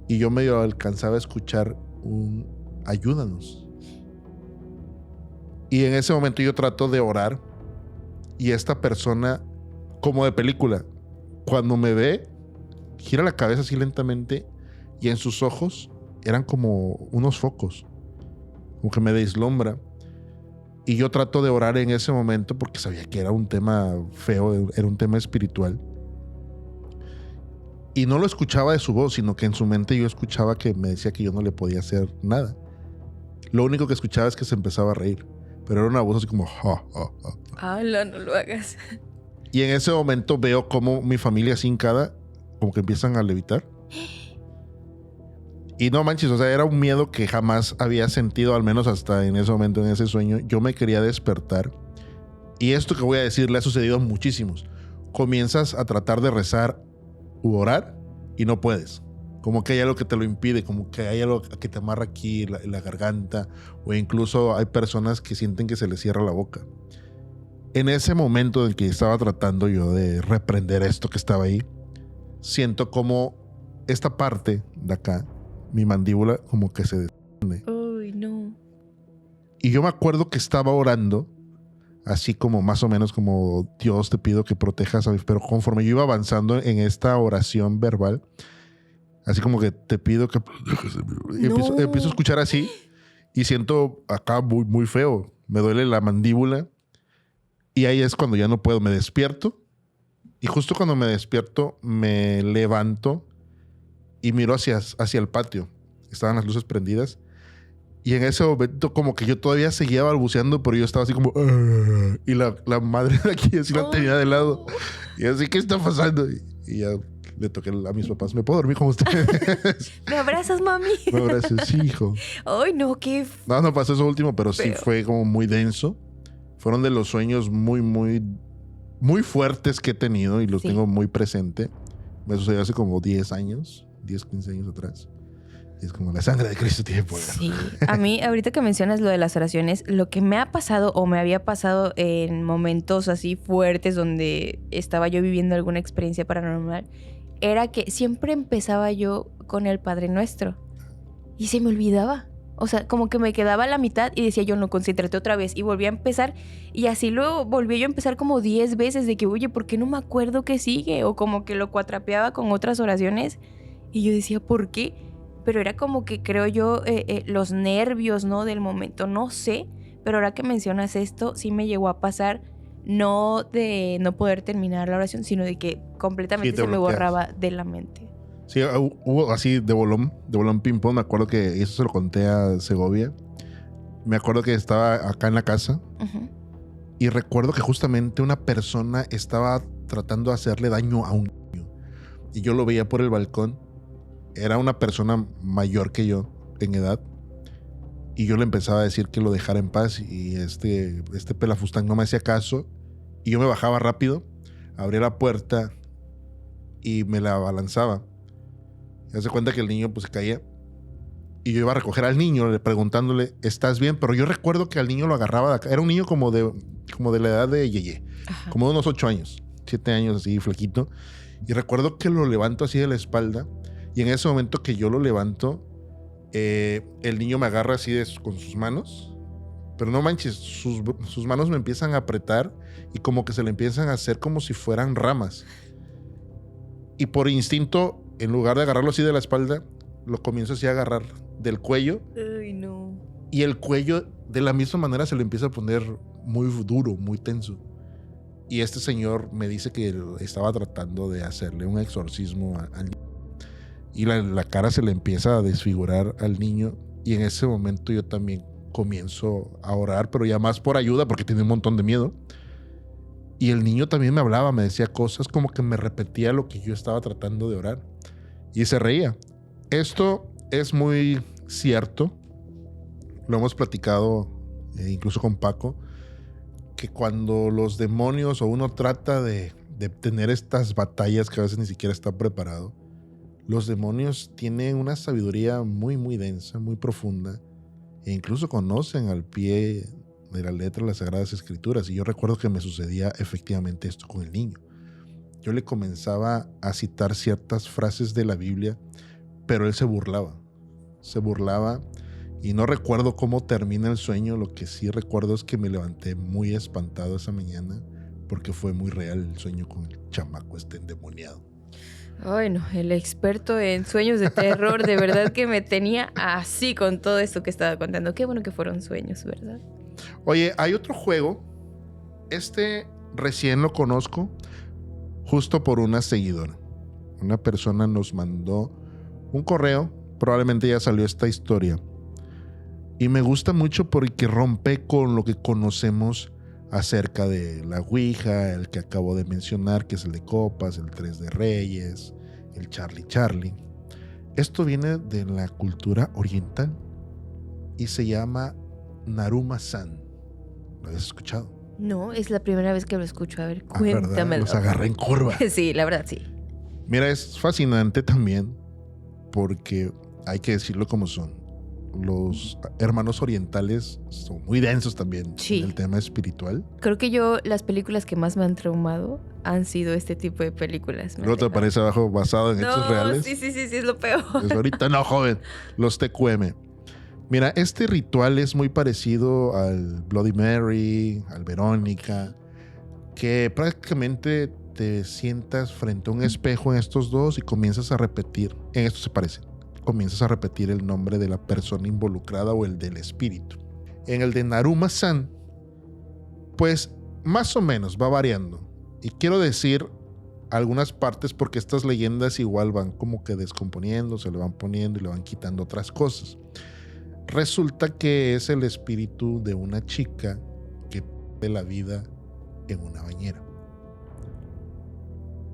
y yo medio alcanzaba a escuchar un ayúdanos. Y en ese momento yo trato de orar y esta persona, como de película, cuando me ve, gira la cabeza así lentamente y en sus ojos eran como unos focos, como que me deslumbra. Y yo trato de orar en ese momento porque sabía que era un tema feo, era un tema espiritual. Y no lo escuchaba de su voz, sino que en su mente yo escuchaba que me decía que yo no le podía hacer nada. Lo único que escuchaba es que se empezaba a reír. Pero era una voz así como... Ja, ja, ja. ¡Hala, no lo hagas! Y en ese momento veo como mi familia así hincada, como que empiezan a levitar. Y no manches, o sea, era un miedo que jamás había sentido, al menos hasta en ese momento, en ese sueño. Yo me quería despertar. Y esto que voy a decir le ha sucedido a muchísimos. Comienzas a tratar de rezar u orar y no puedes. Como que hay algo que te lo impide, como que hay algo que te amarra aquí la garganta, o incluso hay personas que sienten que se les cierra la boca. En ese momento en que estaba tratando yo de reprender esto que estaba ahí, siento como esta parte de acá, mi mandíbula, como que se desprende. Uy, no. Y yo me acuerdo que estaba orando, así como más o menos como Dios te pido que protejas a mí. Pero conforme yo iba avanzando en esta oración verbal, así como que te pido que protejas a mí. Y empiezo a escuchar así y siento acá muy, muy feo. Me duele la mandíbula y ahí es cuando ya no puedo. Me despierto y justo cuando me despierto me levanto y miro hacia el patio. Estaban las luces prendidas. Y en ese momento como que yo todavía seguía balbuceando, pero yo estaba así como... y la madre de aquí así la tenía de lado. Y así, ¿qué está pasando? Y ya le toqué a mis papás. ¿Me puedo dormir con ustedes? ¿Me abrazas, mami? Me abrazas, sí, hijo. Ay, no, qué... No pasó eso último, pero sí fue como muy denso. Fueron de los sueños muy, muy, muy fuertes que he tenido y los tengo muy presente. Me sucedió hace como 10 años, 10, 15 años atrás. Y es como la sangre de Cristo tiene poder. Sí, a mí ahorita que mencionas lo de las oraciones, lo que me ha pasado o me había pasado en momentos así fuertes donde estaba yo viviendo alguna experiencia paranormal, era que siempre empezaba yo con el Padre Nuestro y se me olvidaba. O sea, como que me quedaba a la mitad y decía yo, no, concéntrate otra vez. Y volví a empezar y así luego volví yo a empezar como 10 veces de que, oye, ¿por qué no me acuerdo qué sigue? O como que lo cuatrapeaba con otras oraciones y yo decía, ¿por qué? pero era como que creo yo los nervios, ¿no? Del momento, no sé, pero ahora que mencionas esto, sí me llegó a pasar, no de no poder terminar la oración, sino de que completamente Sí, se me bloqueas. borraba de la mente. Sí, hubo así de bolón ping pong. Me acuerdo que eso se lo conté a Segovia. Me acuerdo que estaba acá en la casa Ujú. y recuerdo que justamente una persona estaba tratando de hacerle daño a un niño. Y yo lo veía por el balcón. Era una persona mayor que yo en edad. Y yo le empezaba a decir que lo dejara en paz. Y este pelafustán no me hacía caso. Y yo me bajaba rápido, abría la puerta y me la abalanzaba. Y hace cuenta que el niño pues se caía. Y yo iba a recoger al niño preguntándole, ¿estás bien? Pero yo recuerdo que al niño lo agarraba de acá. Era un niño como de la edad de Yeye. Ajá. Como de unos 8 años. 7 años así, flequito. Y recuerdo que lo levanto así de la espalda. Y en ese momento que yo lo levanto, el niño me agarra así con sus manos. Pero no manches, sus manos me empiezan a apretar y como que se le empiezan a hacer como si fueran ramas. Y por instinto, en lugar de agarrarlo así de la espalda, lo comienzo así a agarrar del cuello. Ay, no. Y el cuello de la misma manera se le empieza a poner muy duro, muy tenso. Y este señor me dice que estaba tratando de hacerle un exorcismo al niño. Y la cara se le empieza a desfigurar al niño. Y en ese momento yo también comienzo a orar, pero ya más por ayuda porque tenía un montón de miedo. Y el niño también me hablaba, me decía cosas como que me repetía lo que yo estaba tratando de orar. Y se reía. Esto es muy cierto. Lo hemos platicado incluso con Paco, que cuando los demonios o uno trata de tener estas batallas que a veces ni siquiera está preparado, los demonios tienen una sabiduría muy, muy densa, muy profunda, e incluso conocen al pie de la letra las Sagradas Escrituras. Y yo recuerdo que me sucedía efectivamente esto con el niño. Yo le comenzaba a citar ciertas frases de la Biblia, pero él se burlaba. Y no recuerdo cómo termina el sueño. Lo que sí recuerdo es que me levanté muy espantado esa mañana porque fue muy real el sueño con el chamaco endemoniado. Ay, no, el experto en sueños de terror, de verdad que me tenía así con todo esto que estaba contando. Qué bueno que fueron sueños, ¿verdad? Oye, hay otro juego. Recién lo conozco justo por una seguidora. Una persona nos mandó un correo. Probablemente ya salió esta historia. Y me gusta mucho porque rompe con lo que conocemos acerca de la Ouija, el que acabo de mencionar, que es el de copas, el 3 de reyes, el Charlie. Esto viene de la cultura oriental y se llama Naruma-san. ¿Lo habías escuchado? No, es la primera vez que lo escucho. A ver, cuéntamelo. Los agarré en curva. Sí, la verdad, sí. Mira, es fascinante también porque hay que decirlo como son. Los hermanos orientales son muy densos también en el tema espiritual. Creo que las películas que más me han traumado han sido este tipo de películas. ¿No te parece basado en hechos reales? Sí, es lo peor. Pues ahorita no, joven. Los TQM. Mira, este ritual es muy parecido al Bloody Mary, al Verónica, que prácticamente te sientas frente a un espejo en estos dos y comienzas a repetir. En esto se parece. Comienzas a repetir el nombre de la persona involucrada o el del espíritu. En el de Naruma-san, pues más o menos va variando. Y quiero decir algunas partes porque estas leyendas igual van como que descomponiendo, se le van poniendo y le van quitando otras cosas. Resulta que es el espíritu de una chica que pierde la vida en una bañera.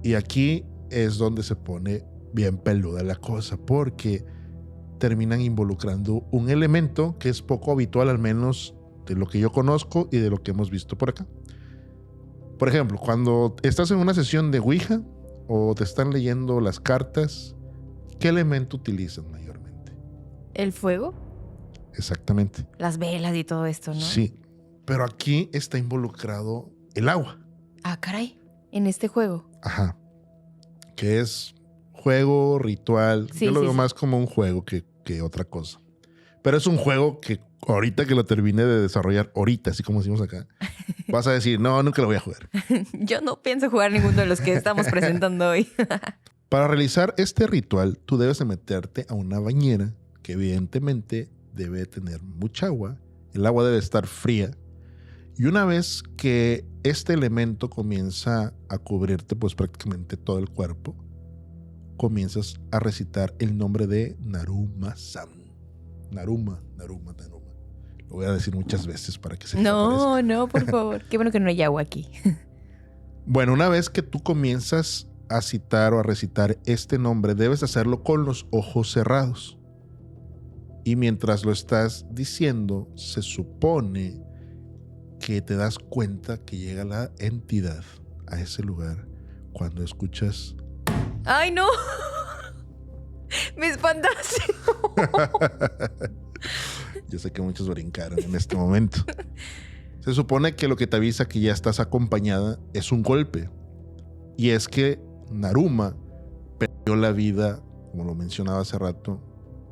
Y aquí es donde se pone bien peluda la cosa, porque terminan involucrando un elemento que es poco habitual, al menos de lo que yo conozco y de lo que hemos visto por acá. Por ejemplo, cuando estás en una sesión de Ouija o te están leyendo las cartas, ¿qué elemento utilizan mayormente? ¿El fuego? Exactamente. Las velas y todo esto, ¿no? Sí, pero aquí está involucrado el agua. Ah, caray, en este juego. Ajá. Que es juego, ritual. Sí, yo lo veo sí. más como un juego que otra cosa. Pero es un juego que ahorita que lo termine de desarrollar, ahorita, así como decimos acá, vas a decir, no, nunca lo voy a jugar. Yo no pienso jugar ninguno de los que estamos presentando hoy. Para realizar este ritual, tú debes de meterte a una bañera que evidentemente debe tener mucha agua. El agua debe estar fría. Y una vez que este elemento comienza a cubrirte pues prácticamente todo el cuerpo, comienzas a recitar el nombre de Naruma-san. Naruma. Lo voy a decir muchas veces para que se desaparezca. No, por favor. Qué bueno que no hay agua aquí. Bueno, una vez que tú comienzas a citar o a recitar este nombre, debes hacerlo con los ojos cerrados. Y mientras lo estás diciendo, se supone que te das cuenta que llega la entidad a ese lugar cuando escuchas... ¡Ay, no! ¡Me espantaste! Yo sé que muchos brincaron en este momento. Se supone que lo que te avisa que ya estás acompañada es un golpe. Y es que Naruma perdió la vida, como lo mencionaba hace rato,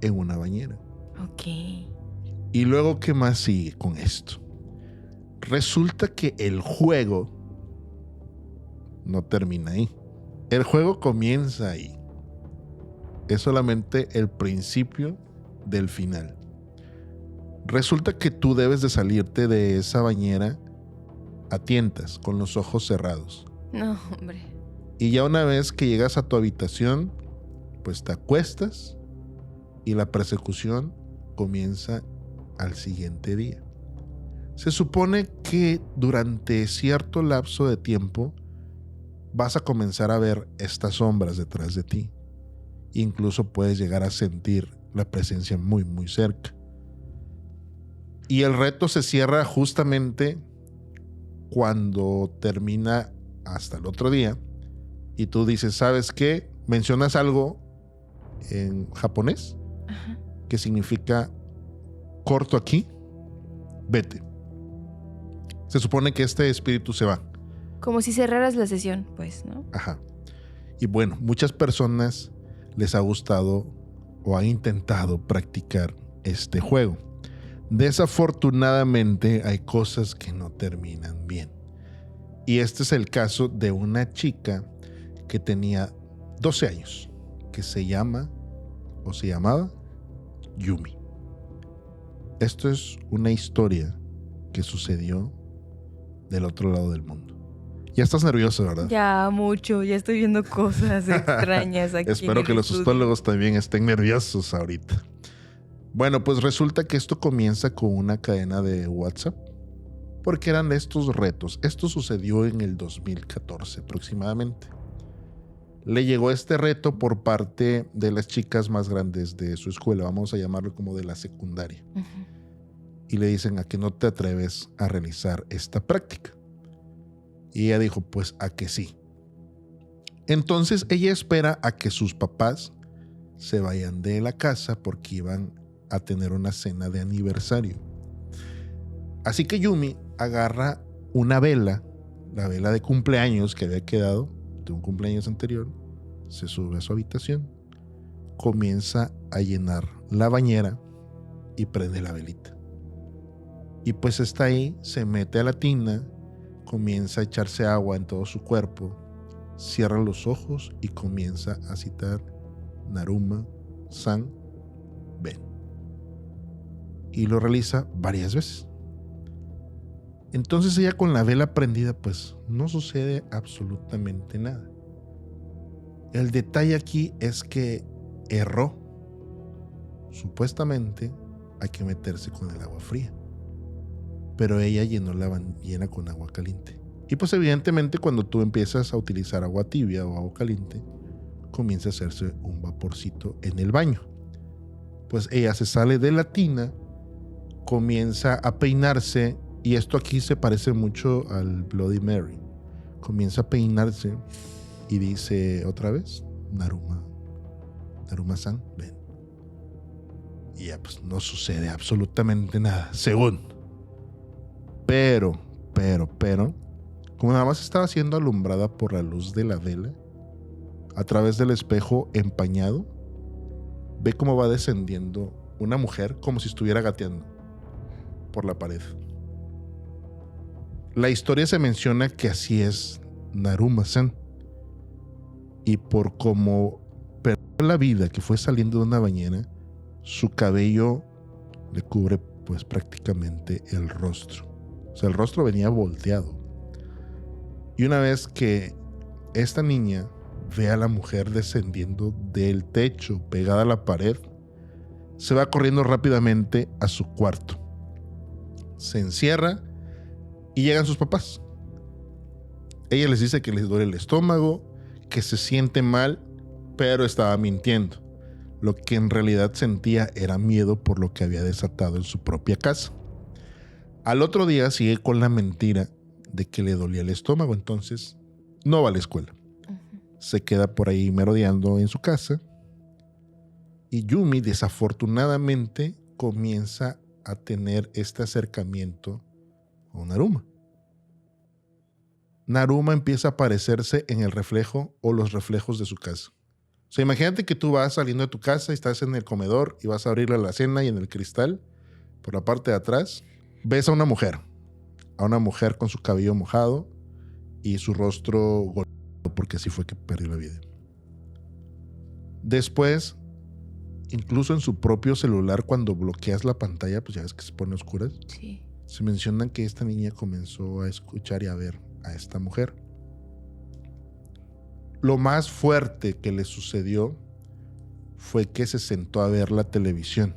en una bañera. Ok. Y luego, ¿qué más sigue con esto? Resulta que el juego no termina ahí. El juego comienza ahí. Es solamente el principio del final. Resulta que tú debes de salirte de esa bañera a tientas, con los ojos cerrados. No, hombre. Y ya una vez que llegas a tu habitación, pues te acuestas y la persecución comienza al siguiente día. Se supone que durante cierto lapso de tiempo vas a comenzar a ver estas sombras detrás de ti. Incluso puedes llegar a sentir la presencia muy, muy cerca. Y el reto se cierra justamente cuando termina hasta el otro día y tú dices, ¿sabes qué? Mencionas algo en japonés. Ajá. Que significa corto aquí, vete. Se supone que este espíritu se va. Como si cerraras la sesión, pues, ¿no? Ajá. Y bueno, muchas personas les ha gustado o han intentado practicar este juego. Desafortunadamente hay cosas que no terminan bien. Y este es el caso de una chica que tenía 12 años, que se llamaba Yumi. Esto es una historia que sucedió del otro lado del mundo. Ya estás nervioso, ¿verdad? Ya mucho, ya estoy viendo cosas extrañas aquí. Espero que los ustólogos también estén nerviosos ahorita. Bueno, pues resulta que esto comienza con una cadena de WhatsApp, porque eran estos retos. Esto sucedió en el 2014 aproximadamente. Le llegó este reto por parte de las chicas más grandes de su escuela, vamos a llamarlo como de la secundaria. Uh-huh. Y le dicen a que no te atreves a realizar esta práctica. Y ella dijo, pues a que sí. Entonces ella espera a que sus papás se vayan de la casa porque iban a tener una cena de aniversario. Así que Yumi agarra una vela, la vela de cumpleaños que había quedado de un cumpleaños anterior, se sube a su habitación, comienza a llenar la bañera y prende la velita. Y pues está ahí, se mete a la tina, comienza a echarse agua en todo su cuerpo, cierra los ojos y comienza a citar Naruma-san, ven. Y lo realiza varias veces. Entonces ella con la vela prendida, pues no sucede absolutamente nada. El detalle aquí es que erró. Supuestamente hay que meterse con el agua fría, pero ella llenó la bañera con agua caliente. Y pues evidentemente cuando tú empiezas a utilizar agua tibia o agua caliente, comienza a hacerse un vaporcito en el baño. Pues ella se sale de la tina, comienza a peinarse, y esto aquí se parece mucho al Bloody Mary. Comienza a peinarse y dice otra vez, Naruma-san, ven. Y ya pues no sucede absolutamente nada, según. Pero, como nada más estaba siendo alumbrada por la luz de la vela, a través del espejo empañado, ve cómo va descendiendo una mujer como si estuviera gateando por la pared. La historia se menciona que así es Naruma-san. y por cómo perdió la vida, que fue saliendo de una bañera, su cabello le cubre pues prácticamente el rostro. O sea, el rostro venía volteado. Y una vez que esta niña ve a la mujer descendiendo del techo, pegada a la pared, se va corriendo rápidamente a su cuarto. Se encierra y llegan sus papás. Ella les dice que les duele el estómago, que se siente mal, pero estaba mintiendo. Lo que en realidad sentía era miedo por lo que había desatado en su propia casa. Al otro día sigue con la mentira de que le dolía el estómago, entonces no va a la escuela. Se queda por ahí merodeando en su casa y Yumi desafortunadamente comienza a tener este acercamiento a Naruma. Naruma empieza a aparecerse en el reflejo o los reflejos de su casa. O sea, imagínate que tú vas saliendo de tu casa y estás en el comedor y vas a abrir la alacena y en el cristal, por la parte de atrás, ves a una mujer con su cabello mojado y su rostro golpeado, porque así fue que perdió la vida. Después, incluso en su propio celular, cuando bloqueas la pantalla, pues ya ves que se pone oscura. Sí. Se menciona que esta niña comenzó a escuchar y a ver a esta mujer. Lo más fuerte que le sucedió fue que se sentó a ver la televisión.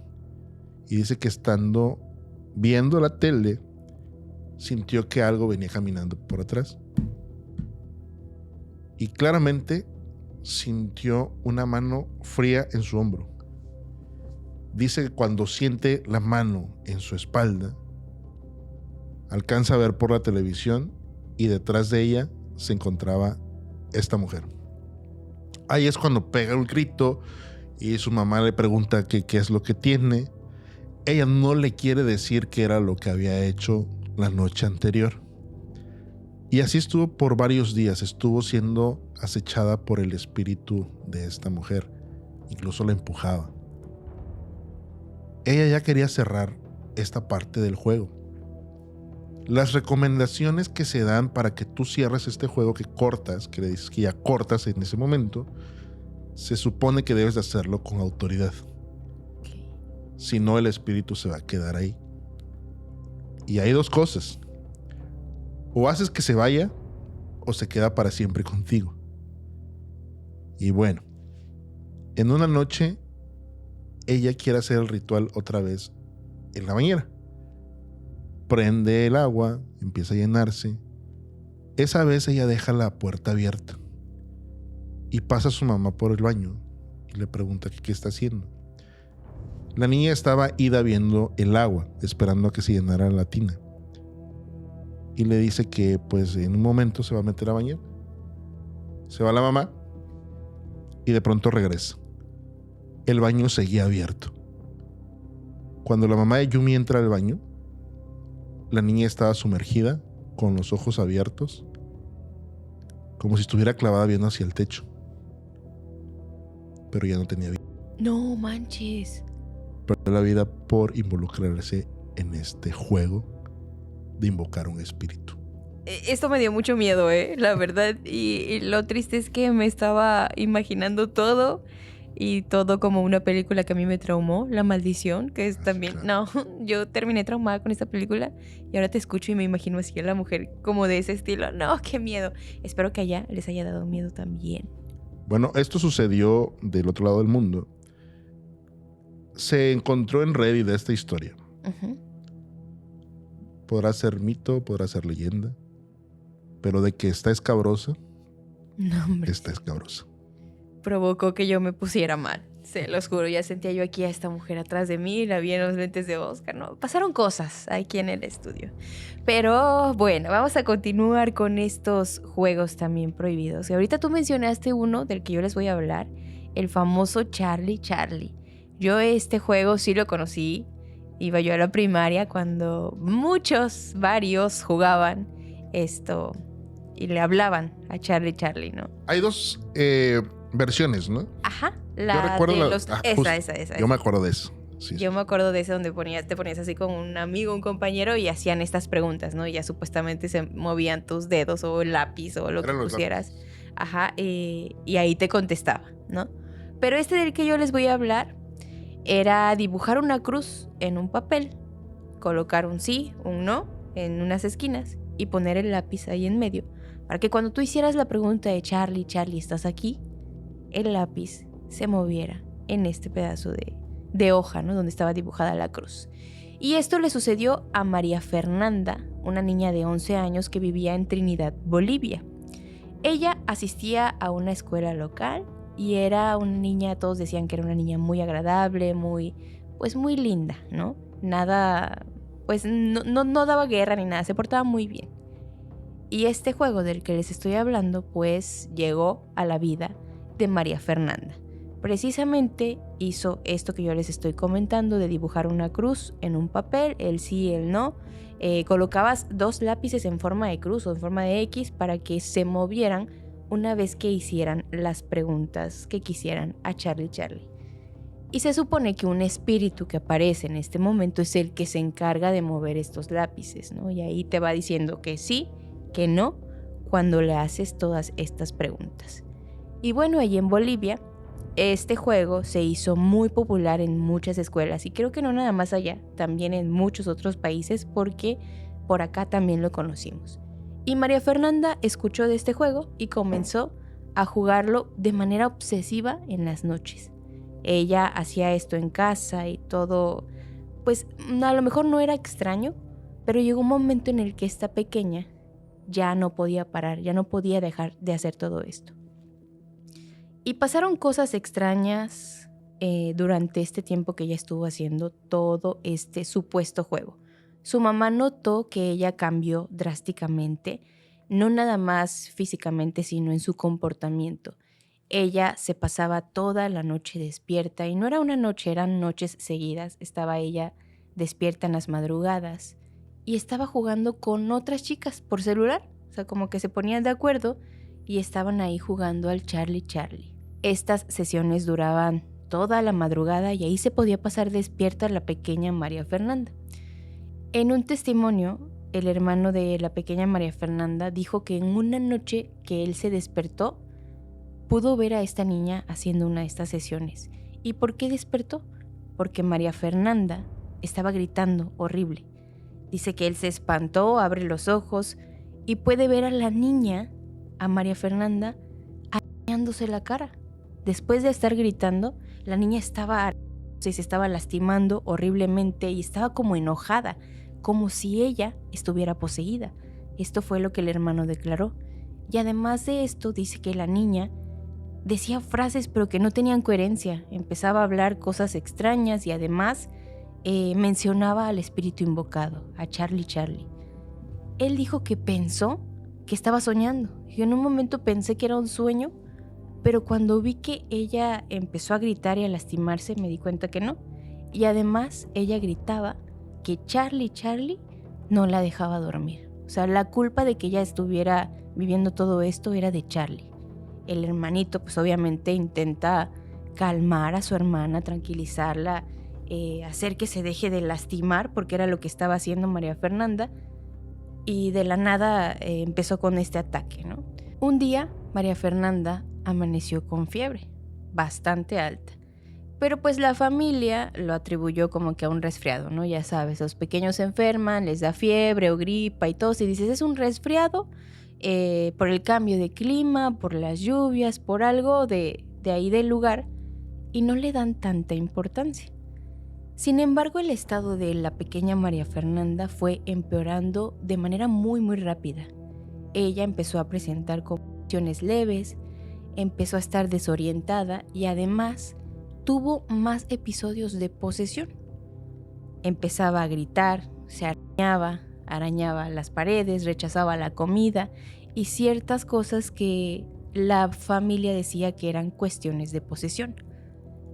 Y dice que estando viendo la tele, sintió que algo venía caminando por atrás. Y claramente sintió una mano fría en su hombro. Dice que cuando siente la mano en su espalda, alcanza a ver por la televisión y detrás de ella se encontraba esta mujer. Ahí es cuando pega un grito y su mamá le pregunta qué es lo que tiene. Ella no le quiere decir qué era lo que había hecho la noche anterior. Y así estuvo por varios días. Estuvo siendo acechada por el espíritu de esta mujer. Incluso la empujaba. Ella ya quería cerrar esta parte del juego. Las recomendaciones que se dan para que tú cierres este juego que cortas, que le dices que ya cortas en ese momento, se supone que debes de hacerlo con autoridad. Si no, el espíritu se va a quedar ahí. Y hay dos cosas. O haces que se vaya, o se queda para siempre contigo. Y bueno, en una noche, ella quiere hacer el ritual otra vez en la bañera. Prende el agua, empieza a llenarse. Esa vez ella deja la puerta abierta. Y pasa a su mamá por el baño y le pregunta qué está haciendo. La niña estaba ida viendo el agua, esperando a que se llenara la tina. Y le dice que pues en un momento se va a meter a bañar. Se va la mamá y de pronto regresa. El baño seguía abierto. Cuando la mamá de Yumi entra al baño, la niña estaba sumergida, con los ojos abiertos, como si estuviera clavada viendo hacia el techo. Pero ya no tenía vida. No manches. Perdió la vida por involucrarse en este juego de invocar un espíritu. Esto me dio mucho miedo, la verdad. Y lo triste es que me estaba imaginando todo. Y todo como una película que a mí me traumó, La Maldición, que es también... Claro. No, yo terminé traumada con esta película y ahora te escucho y me imagino así a la mujer como de ese estilo. No, qué miedo. Espero que allá les haya dado miedo también. Bueno, esto sucedió del otro lado del mundo. Se encontró en Reddit esta historia. Uh-huh. Podrá ser mito, podrá ser leyenda, pero de que está escabrosa, no, hombre. Está escabrosa. Provocó que yo me pusiera mal. Se los juro, ya sentía yo aquí a esta mujer atrás de mí, la vi en los lentes de Oscar, ¿no? Pasaron cosas aquí en el estudio. Pero bueno, vamos a continuar con estos juegos también prohibidos. Y ahorita tú mencionaste uno del que yo les voy a hablar, el famoso Charlie Charlie. Yo este juego sí lo conocí, iba yo a la primaria cuando varios jugaban esto y le hablaban a Charlie Charlie, ¿no? Hay dos versiones, ¿no? Ajá, esa. Yo me acuerdo de eso. Sí, yo me acuerdo de ese donde te ponías así con un amigo, un compañero y hacían estas preguntas, ¿no? Y ya supuestamente se movían tus dedos o el lápiz o lo que pusieras. Ajá, y ahí te contestaba, ¿no? Pero este del que yo les voy a hablar era dibujar una cruz en un papel, colocar un sí, un no en unas esquinas y poner el lápiz ahí en medio, para que cuando tú hicieras la pregunta de Charlie, Charlie, ¿estás aquí?, el lápiz se moviera en este pedazo de hoja, ¿no?, donde estaba dibujada la cruz. Y esto le sucedió a María Fernanda, una niña de 11 años que vivía en Trinidad, Bolivia. Ella asistía a una escuela local y era una niña, todos decían que era una niña muy agradable, muy linda, ¿no? Nada, pues no daba guerra ni nada, se portaba muy bien. Y este juego del que les estoy hablando, pues llegó a la vida de María Fernanda. Precisamente hizo esto que yo les estoy comentando de dibujar una cruz en un papel, el sí y el no. Colocabas 2 lápices en forma de cruz o en forma de X para que se movieran una vez que hicieran las preguntas que quisieran a Charlie Charlie. Y se supone que un espíritu que aparece en este momento es el que se encarga de mover estos lápices, ¿no? Y ahí te va diciendo que sí, que no, cuando le haces todas estas preguntas. Y bueno, allí en Bolivia, este juego se hizo muy popular en muchas escuelas y creo que no nada más allá, también en muchos otros países porque por acá también lo conocimos. Y María Fernanda escuchó de este juego y comenzó a jugarlo de manera obsesiva en las noches. Ella hacía esto en casa y todo, pues a lo mejor no era extraño, pero llegó un momento en el que esta pequeña ya no podía parar, ya no podía dejar de hacer todo esto. Y pasaron cosas extrañas durante este tiempo que ella estuvo haciendo todo este supuesto juego. Su mamá notó que ella cambió drásticamente, no nada más físicamente, sino en su comportamiento. Ella se pasaba toda la noche despierta y no era una noche, eran noches seguidas. Estaba ella despierta en las madrugadas y estaba jugando con otras chicas por celular. O sea, como que se ponían de acuerdo y estaban ahí jugando al Charlie Charlie. Estas sesiones duraban toda la madrugada y ahí se podía pasar despierta la pequeña María Fernanda. En un testimonio, el hermano de la pequeña María Fernanda dijo que en una noche que él se despertó, pudo ver a esta niña haciendo una de estas sesiones. ¿Y por qué despertó? Porque María Fernanda estaba gritando horrible. Dice que él se espantó, abre los ojos y puede ver a la niña, a María Fernanda, arañándose la cara. Después de estar gritando, la niña se estaba lastimando horriblemente y estaba como enojada, como si ella estuviera poseída. Esto fue lo que el hermano declaró. Y además de esto, dice que la niña decía frases pero que no tenían coherencia. Empezaba a hablar cosas extrañas y además mencionaba al espíritu invocado, a Charlie Charlie. Él dijo que pensó que estaba soñando. Yo en un momento pensé que era un sueño, pero cuando vi que ella empezó a gritar y a lastimarse, me di cuenta que no. Y además ella gritaba que Charlie Charlie no la dejaba dormir. O sea, la culpa de que ella estuviera viviendo todo esto era de Charlie. El hermanito pues obviamente intenta calmar a su hermana, tranquilizarla, hacer que se deje de lastimar, porque era lo que estaba haciendo María Fernanda. Y de la nada empezó con este ataque, ¿no? Un día María Fernanda amaneció con fiebre, bastante alta. Pero pues la familia lo atribuyó como que a un resfriado, ¿no? Ya sabes, los pequeños se enferman, les da fiebre o gripa y todo. Si dices, es un resfriado por el cambio de clima, por las lluvias, por algo de ahí del lugar, y no le dan tanta importancia. Sin embargo, el estado de la pequeña María Fernanda fue empeorando de manera muy, muy rápida. Ella empezó a presentar convulsiones leves, empezó a estar desorientada y además tuvo más episodios de posesión. Empezaba a gritar, se arañaba las paredes, rechazaba la comida y ciertas cosas que la familia decía que eran cuestiones de posesión.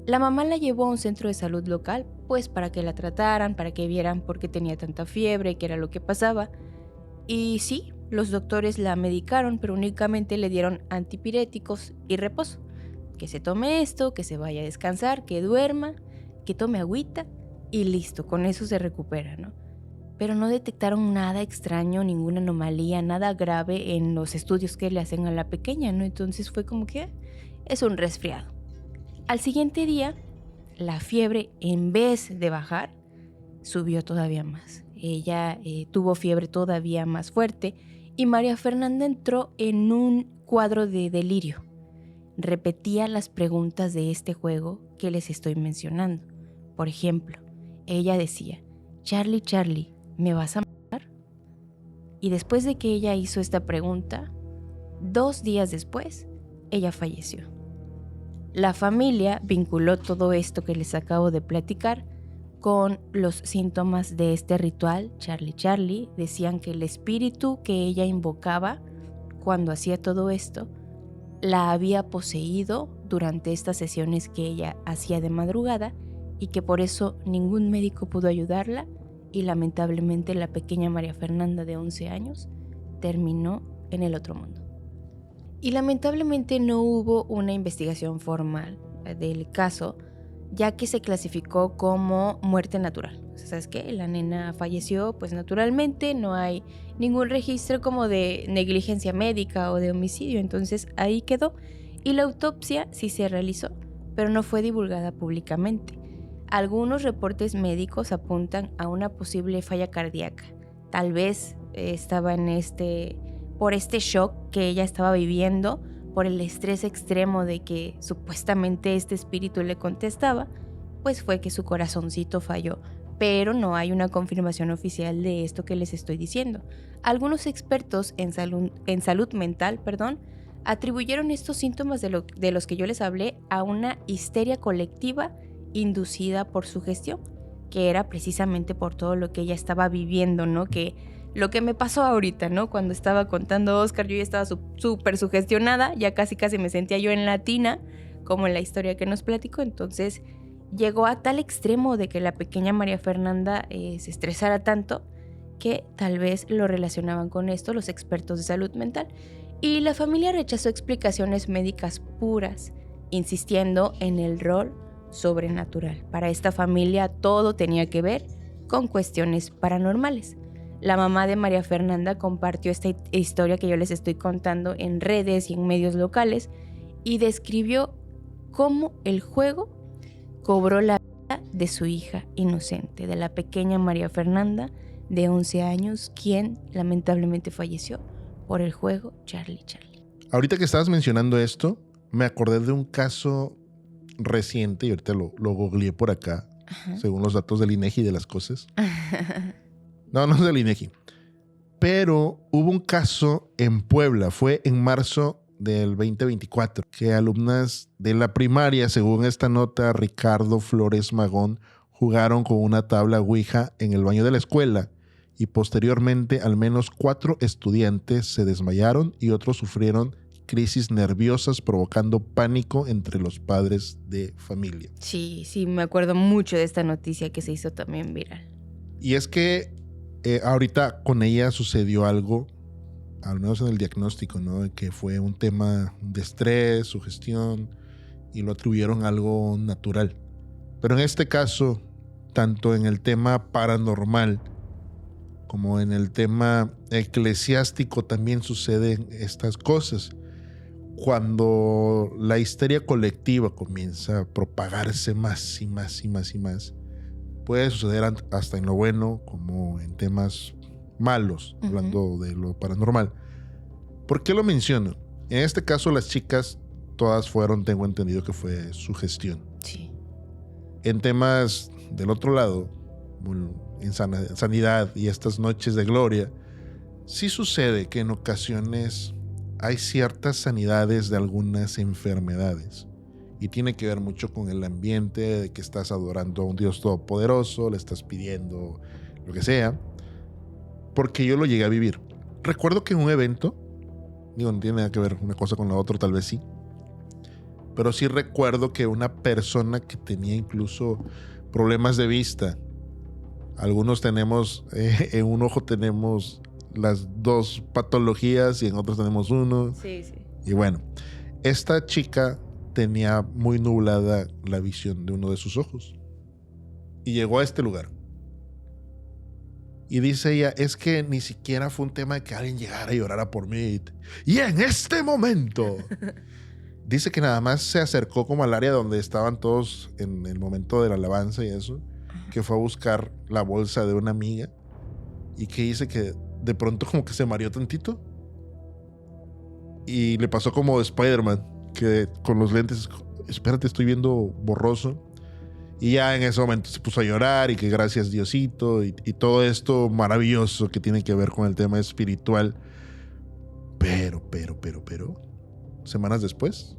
La mamá la llevó a un centro de salud local, pues para que la trataran, para que vieran por qué tenía tanta fiebre, qué era lo que pasaba. Y sí, los doctores la medicaron, pero únicamente le dieron antipiréticos y reposo. Que se tome esto, que se vaya a descansar, que duerma, que tome agüita y listo, con eso se recupera, ¿no? pero no detectaron nada extraño, ninguna anomalía, nada grave en los estudios que le hacen a la pequeña, ¿no? Entonces fue como que es un resfriado. Al siguiente día, la fiebre, en vez de bajar, subió todavía más. Ella tuvo fiebre todavía más fuerte y María Fernanda entró en un cuadro de delirio. Repetía las preguntas de este juego que les estoy mencionando. Por ejemplo, ella decía: Charlie, Charlie, ¿me vas a matar? Y después de que ella hizo esta pregunta, 2 días después, ella falleció. La familia vinculó todo esto que les acabo de platicar con los síntomas de este ritual, Charlie, Charlie. Decían que el espíritu que ella invocaba cuando hacía todo esto la había poseído durante estas sesiones que ella hacía de madrugada y que por eso ningún médico pudo ayudarla y lamentablemente la pequeña María Fernanda de 11 años terminó en el otro mundo. Y lamentablemente no hubo una investigación formal del caso, ya que se clasificó como muerte natural. O sea, ¿sabes qué? La nena falleció pues naturalmente, no hay ningún registro como de negligencia médica o de homicidio, entonces ahí quedó. Y la autopsia sí se realizó, pero no fue divulgada públicamente. Algunos reportes médicos apuntan a una posible falla cardíaca. Tal vez estaba por este shock que ella estaba viviendo, por el estrés extremo de que supuestamente este espíritu le contestaba, pues fue que su corazoncito falló. Pero no hay una confirmación oficial de esto que les estoy diciendo. Algunos expertos en salud mental, atribuyeron estos síntomas de los que yo les hablé a una histeria colectiva inducida por su gestión, que era precisamente por todo lo que ella estaba viviendo, ¿no? Que lo que me pasó ahorita, ¿no? Cuando estaba contando Oscar, yo ya estaba súper sugestionada, ya casi me sentía yo en latina, como en la historia que nos platicó. Entonces llegó a tal extremo de que la pequeña María Fernanda se estresara tanto que tal vez lo relacionaban con esto los expertos de salud mental. Y la familia rechazó explicaciones médicas puras, insistiendo en el rol sobrenatural. Para esta familia todo tenía que ver con cuestiones paranormales. La mamá de María Fernanda compartió esta historia que yo les estoy contando en redes y en medios locales y describió cómo el juego cobró la vida de su hija inocente, de la pequeña María Fernanda de 11 años, quien lamentablemente falleció por el juego Charlie, Charlie. Ahorita que estabas mencionando esto, me acordé de un caso reciente y ahorita lo googleé por acá, según los datos del INEGI de las cosas. No es del INEGI. Pero hubo un caso en Puebla, fue en marzo del 2024, que alumnas de la primaria, según esta nota, Ricardo Flores Magón, jugaron con una tabla Ouija en el baño de la escuela y posteriormente al menos 4 estudiantes se desmayaron y otros sufrieron crisis nerviosas provocando pánico entre los padres de familia. Sí, me acuerdo mucho de esta noticia que se hizo también viral. Y es que ahorita con ella sucedió algo, al menos en el diagnóstico, ¿no? Que fue un tema de estrés, sugestión, y lo atribuyeron a algo natural. Pero en este caso, tanto en el tema paranormal como en el tema eclesiástico también suceden estas cosas. Cuando la histeria colectiva comienza a propagarse más y más y más y más, puede suceder hasta en lo bueno como en temas malos, hablando de lo paranormal. ¿Por qué lo menciono? En este caso las chicas todas fueron, tengo entendido que fue sugestión. Sí. En temas del otro lado, en sanidad y estas noches de gloria, sí sucede que en ocasiones hay ciertas sanidades de algunas enfermedades. Y tiene que ver mucho con el ambiente de que estás adorando a un Dios todopoderoso, le estás pidiendo lo que sea. Porque yo lo llegué a vivir. Recuerdo que en un evento, no tiene nada que ver una cosa con la otra, tal vez sí. Pero sí recuerdo que una persona que tenía incluso problemas de vista. Algunos tenemos, en un ojo tenemos las 2 patologías y en otros tenemos uno. Sí. Y bueno, esta chica tenía muy nublada la visión de uno de sus ojos. Y llegó a este lugar. Y dice ella, es que ni siquiera fue un tema de que alguien llegara y llorara por mí. Y en este momento... Dice que nada más se acercó como al área donde estaban todos en el momento de la alabanza y eso, que fue a buscar la bolsa de una amiga y que dice que de pronto como que se mareó tantito y le pasó como de Spider-Man, que con los lentes, espérate, estoy viendo borroso. Y ya en ese momento se puso a llorar y que gracias Diosito y todo esto maravilloso que tiene que ver con el tema espiritual. Pero, semanas después,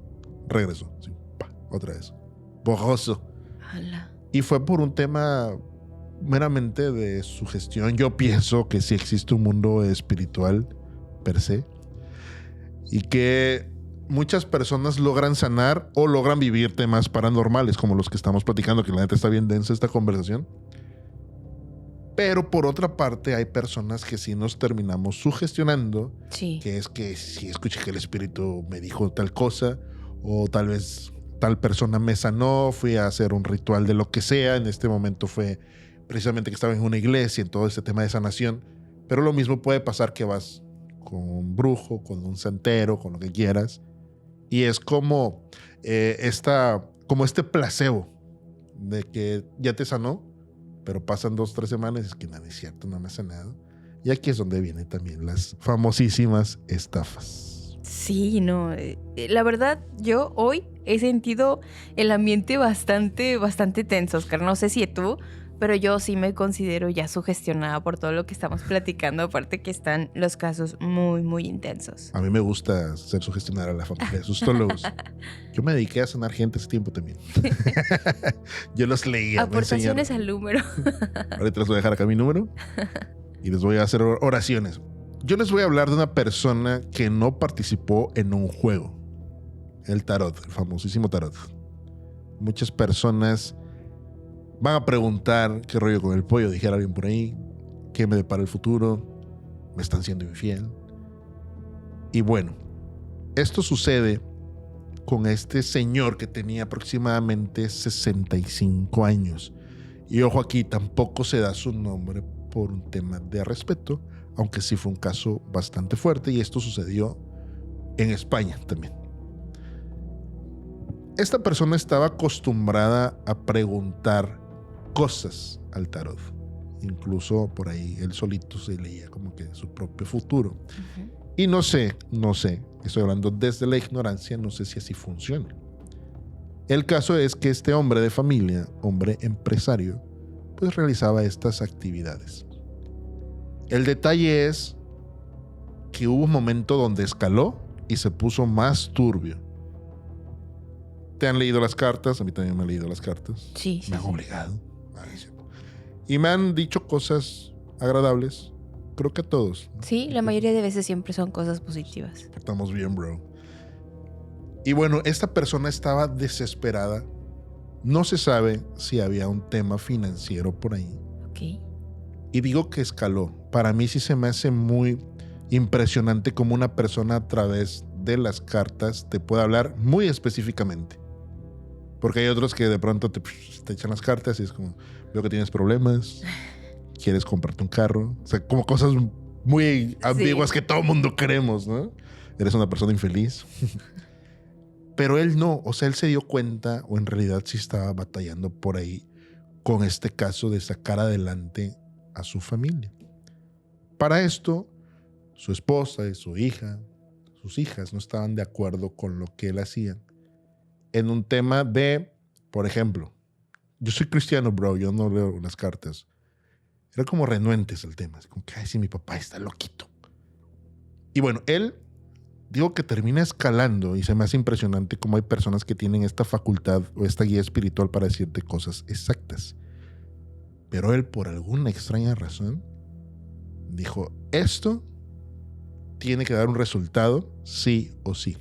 regresó. Sí, otra vez. Borroso. Ala. Y fue por un tema meramente de sugestión. Yo pienso que sí existe un mundo espiritual per se. Y que muchas personas logran sanar o logran vivir temas paranormales como los que estamos platicando, que la neta está bien densa esta conversación. Pero por otra parte hay personas que sí nos terminamos sugestionando, Sí. que es que si escuché que el espíritu me dijo tal cosa, o tal vez tal persona me sanó, fui a hacer un ritual de lo que sea, en este momento fue precisamente que estaba en una iglesia, en todo este tema de sanación, pero lo mismo puede pasar que vas con un brujo, con un santero, con lo que quieras, y es como como este placebo de que ya te sanó, pero pasan 2-3 semanas y es que nada es cierto, no me ha sanado. Y aquí es donde vienen también las famosísimas estafas. Sí, no. La verdad, yo hoy he sentido el ambiente bastante tenso, Oscar. No sé si tú, pero yo sí me considero ya sugestionada por todo lo que estamos platicando. Aparte que están los casos muy intensos. A mí me gusta ser sugestionar a la familia de sustólogos. Yo me dediqué a sanar gente ese tiempo también. Yo los leía. Aportaciones al número. Ahorita les voy a dejar acá mi número y les voy a hacer oraciones. Yo les voy a hablar de una persona que no participó en un juego. El tarot, el famosísimo tarot. Muchas personas van a preguntar qué rollo con el pollo, dijera alguien por ahí, qué me depara el futuro, me están siendo infiel. Y bueno, esto sucede con este señor que tenía aproximadamente 65 años. Y ojo aquí, tampoco se da su nombre por un tema de respeto, aunque sí fue un caso bastante fuerte y esto sucedió en España también. Esta persona estaba acostumbrada a preguntar cosas al tarot. Incluso por ahí él solito se leía como que su propio futuro. Uh-huh. Y no sé, estoy hablando desde la ignorancia, no sé si así funciona. El caso es que este hombre de familia, hombre empresario, pues realizaba estas actividades. El detalle es que hubo un momento donde escaló y se puso más turbio. ¿Te han leído las cartas? A mí también me han leído las cartas. Sí. Me han obligado. Y me han dicho cosas agradables. Creo que a todos. Sí, la mayoría de veces siempre son cosas positivas. Estamos bien, bro. Y bueno, esta persona estaba desesperada. No se sabe si había un tema financiero por ahí. Ok. Y digo que escaló. Para mí sí se me hace muy impresionante cómo una persona a través de las cartas te puede hablar muy específicamente. Porque hay otros que de pronto te echan las cartas y es como, veo que tienes problemas, quieres comprarte un carro. O sea, como cosas muy ambiguas que todo mundo queremos, ¿no? Eres una persona infeliz. Pero él no, o sea, él se dio cuenta, o en realidad sí estaba batallando por ahí con este caso de sacar adelante a su familia. Para esto, su esposa y su hija, sus hijas no estaban de acuerdo con lo que él hacía. En un tema de, por ejemplo, yo soy cristiano, bro, yo no leo las cartas. Era como renuentes el tema, como que, ay, sí, mi papá está loquito. Y bueno, él, digo que termina escalando y se me hace impresionante cómo hay personas que tienen esta facultad o esta guía espiritual para decirte cosas exactas. Pero él, por alguna extraña razón, dijo, esto tiene que dar un resultado sí o sí.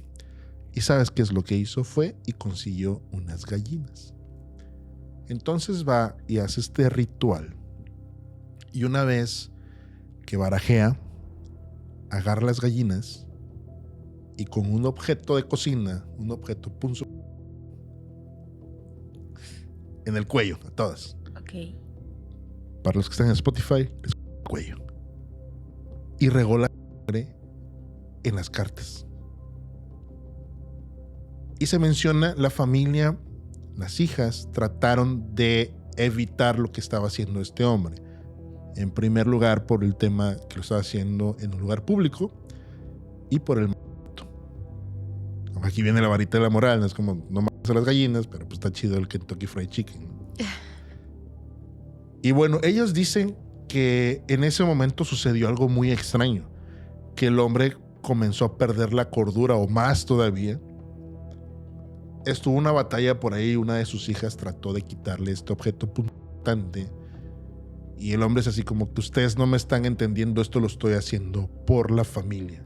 ¿Y sabes qué es lo que hizo? Fue y consiguió unas gallinas. Entonces va y hace este ritual. Y una vez que barajea, agarra las gallinas y con un objeto de cocina, un objeto punzo, en el cuello, a todas. Ok. Para los que están en Spotify, cuello y regó la sangre en las cartas. Y se menciona la familia, las hijas trataron de evitar lo que estaba haciendo este hombre. En primer lugar, por el tema que lo estaba haciendo en un lugar público y por el maltrato. Aquí viene la varita de la moral, no es como no mates a las gallinas, pero pues está chido el Kentucky Fried Chicken. Y bueno, ellos dicen que en ese momento sucedió algo muy extraño, que el hombre comenzó a perder la cordura o más todavía. Estuvo una batalla por ahí, una de sus hijas trató de quitarle este objeto punzante y el hombre es así como que ustedes no me están entendiendo, esto lo estoy haciendo por la familia.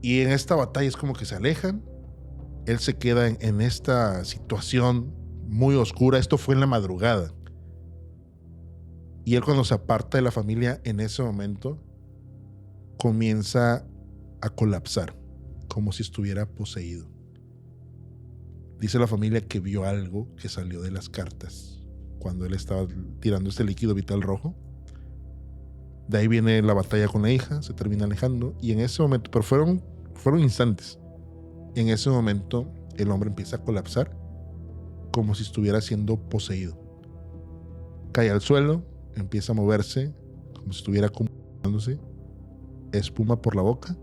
Y en esta batalla es como que se alejan, él se queda en esta situación muy oscura, esto fue en la madrugada. Y él cuando se aparta de la familia en ese momento comienza a colapsar, como si estuviera poseído. Dice la familia que vio algo que salió de las cartas cuando él estaba tirando este líquido vital rojo. De ahí viene la batalla con la hija, se termina alejando y en ese momento, pero fueron instantes. En ese momento el hombre empieza a colapsar como si estuviera siendo poseído. Cae al suelo, empieza a moverse como si estuviera convulsionándose, espuma por la boca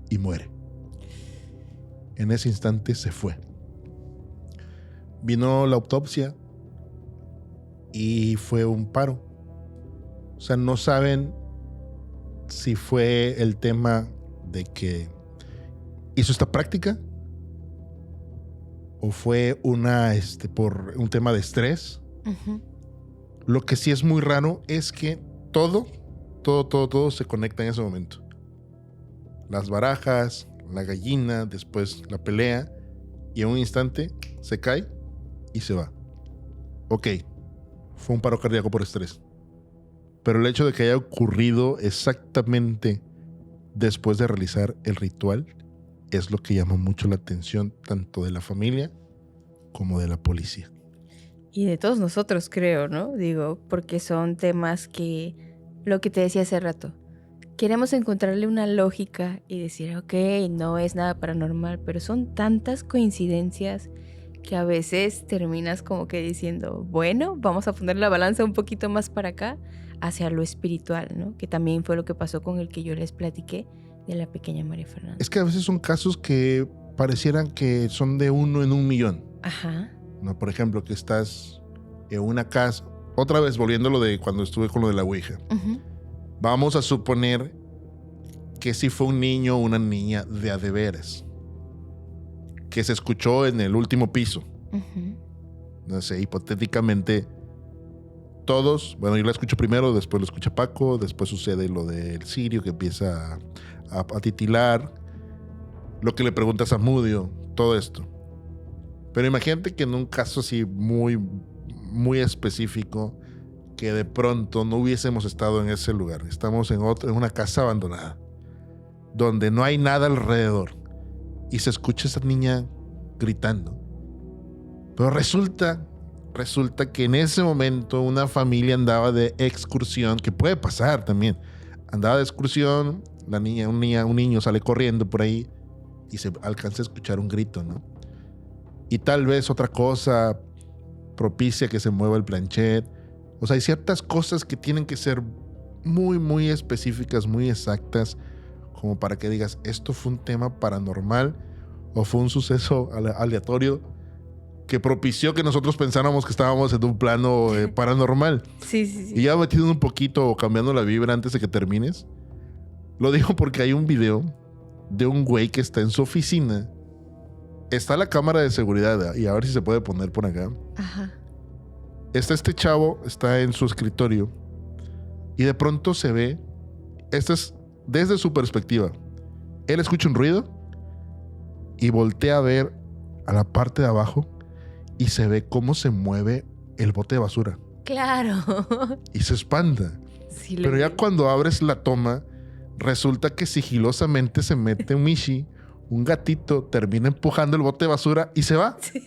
y muere. En ese instante se fue. Vino la autopsia y fue un paro. O sea, no saben si fue el tema de que hizo esta práctica o fue por un tema de estrés. Uh-huh. Lo que sí es muy raro es que todo se conecta en ese momento. Las barajas, la gallina, después la pelea y en un instante se cae y se va. Ok, fue un paro cardíaco por estrés. Pero el hecho de que haya ocurrido exactamente después de realizar el ritual es lo que llama mucho la atención tanto de la familia como de la policía. Y de todos nosotros, creo, ¿no? Digo, porque son temas que, lo que te decía hace rato, queremos encontrarle una lógica y decir, ok, no es nada paranormal, pero son tantas coincidencias que a veces terminas como que diciendo, bueno, vamos a poner la balanza un poquito más para acá, hacia lo espiritual, ¿no? Que también fue lo que pasó con el que yo les platiqué de la pequeña María Fernanda. Es que a veces son casos que parecieran que son de 1 en 1,000,000. Ajá. ¿No? Por ejemplo, que estás en una casa, otra vez volviendo a lo de cuando estuve con lo de la ouija. Uh-huh. Vamos a suponer que sí fue un niño o una niña de a de veras, que se escuchó en el último piso. Uh-huh. No sé, hipotéticamente todos, bueno, yo la escucho primero, después lo escucha Paco, después sucede lo del Sirio que empieza a titilar, lo que le preguntas a Mudio, todo esto. Pero imagínate que en un caso así muy, muy específico, que de pronto no hubiésemos estado en ese lugar. Estamos en una casa abandonada, donde no hay nada alrededor, y se escucha esa niña gritando. Pero resulta que en ese momento una familia andaba de excursión, que puede pasar también. Andaba de excursión, un niño sale corriendo por ahí y se alcanza a escuchar un grito, ¿no? Y tal vez otra cosa propicia que se mueva el planchet. O sea, hay ciertas cosas que tienen que ser muy, muy específicas, muy exactas, como para que digas, esto fue un tema paranormal o fue un suceso aleatorio que propició que nosotros pensáramos que estábamos en un plano paranormal. Sí. Y ya metiendo un poquito o cambiando la vibra antes de que termines. Lo digo porque hay un video de un güey que está en su oficina. Está la cámara de seguridad y a ver si se puede poner por acá. Ajá. Está este chavo, está en su escritorio y de pronto se ve, esto es desde su perspectiva. Él escucha un ruido y voltea a ver a la parte de abajo y se ve cómo se mueve el bote de basura. Claro. Y se espanta. Sí, pero ya cuando abres la toma, resulta que sigilosamente se mete un Mishi, un gatito, termina empujando el bote de basura y se va. Sí.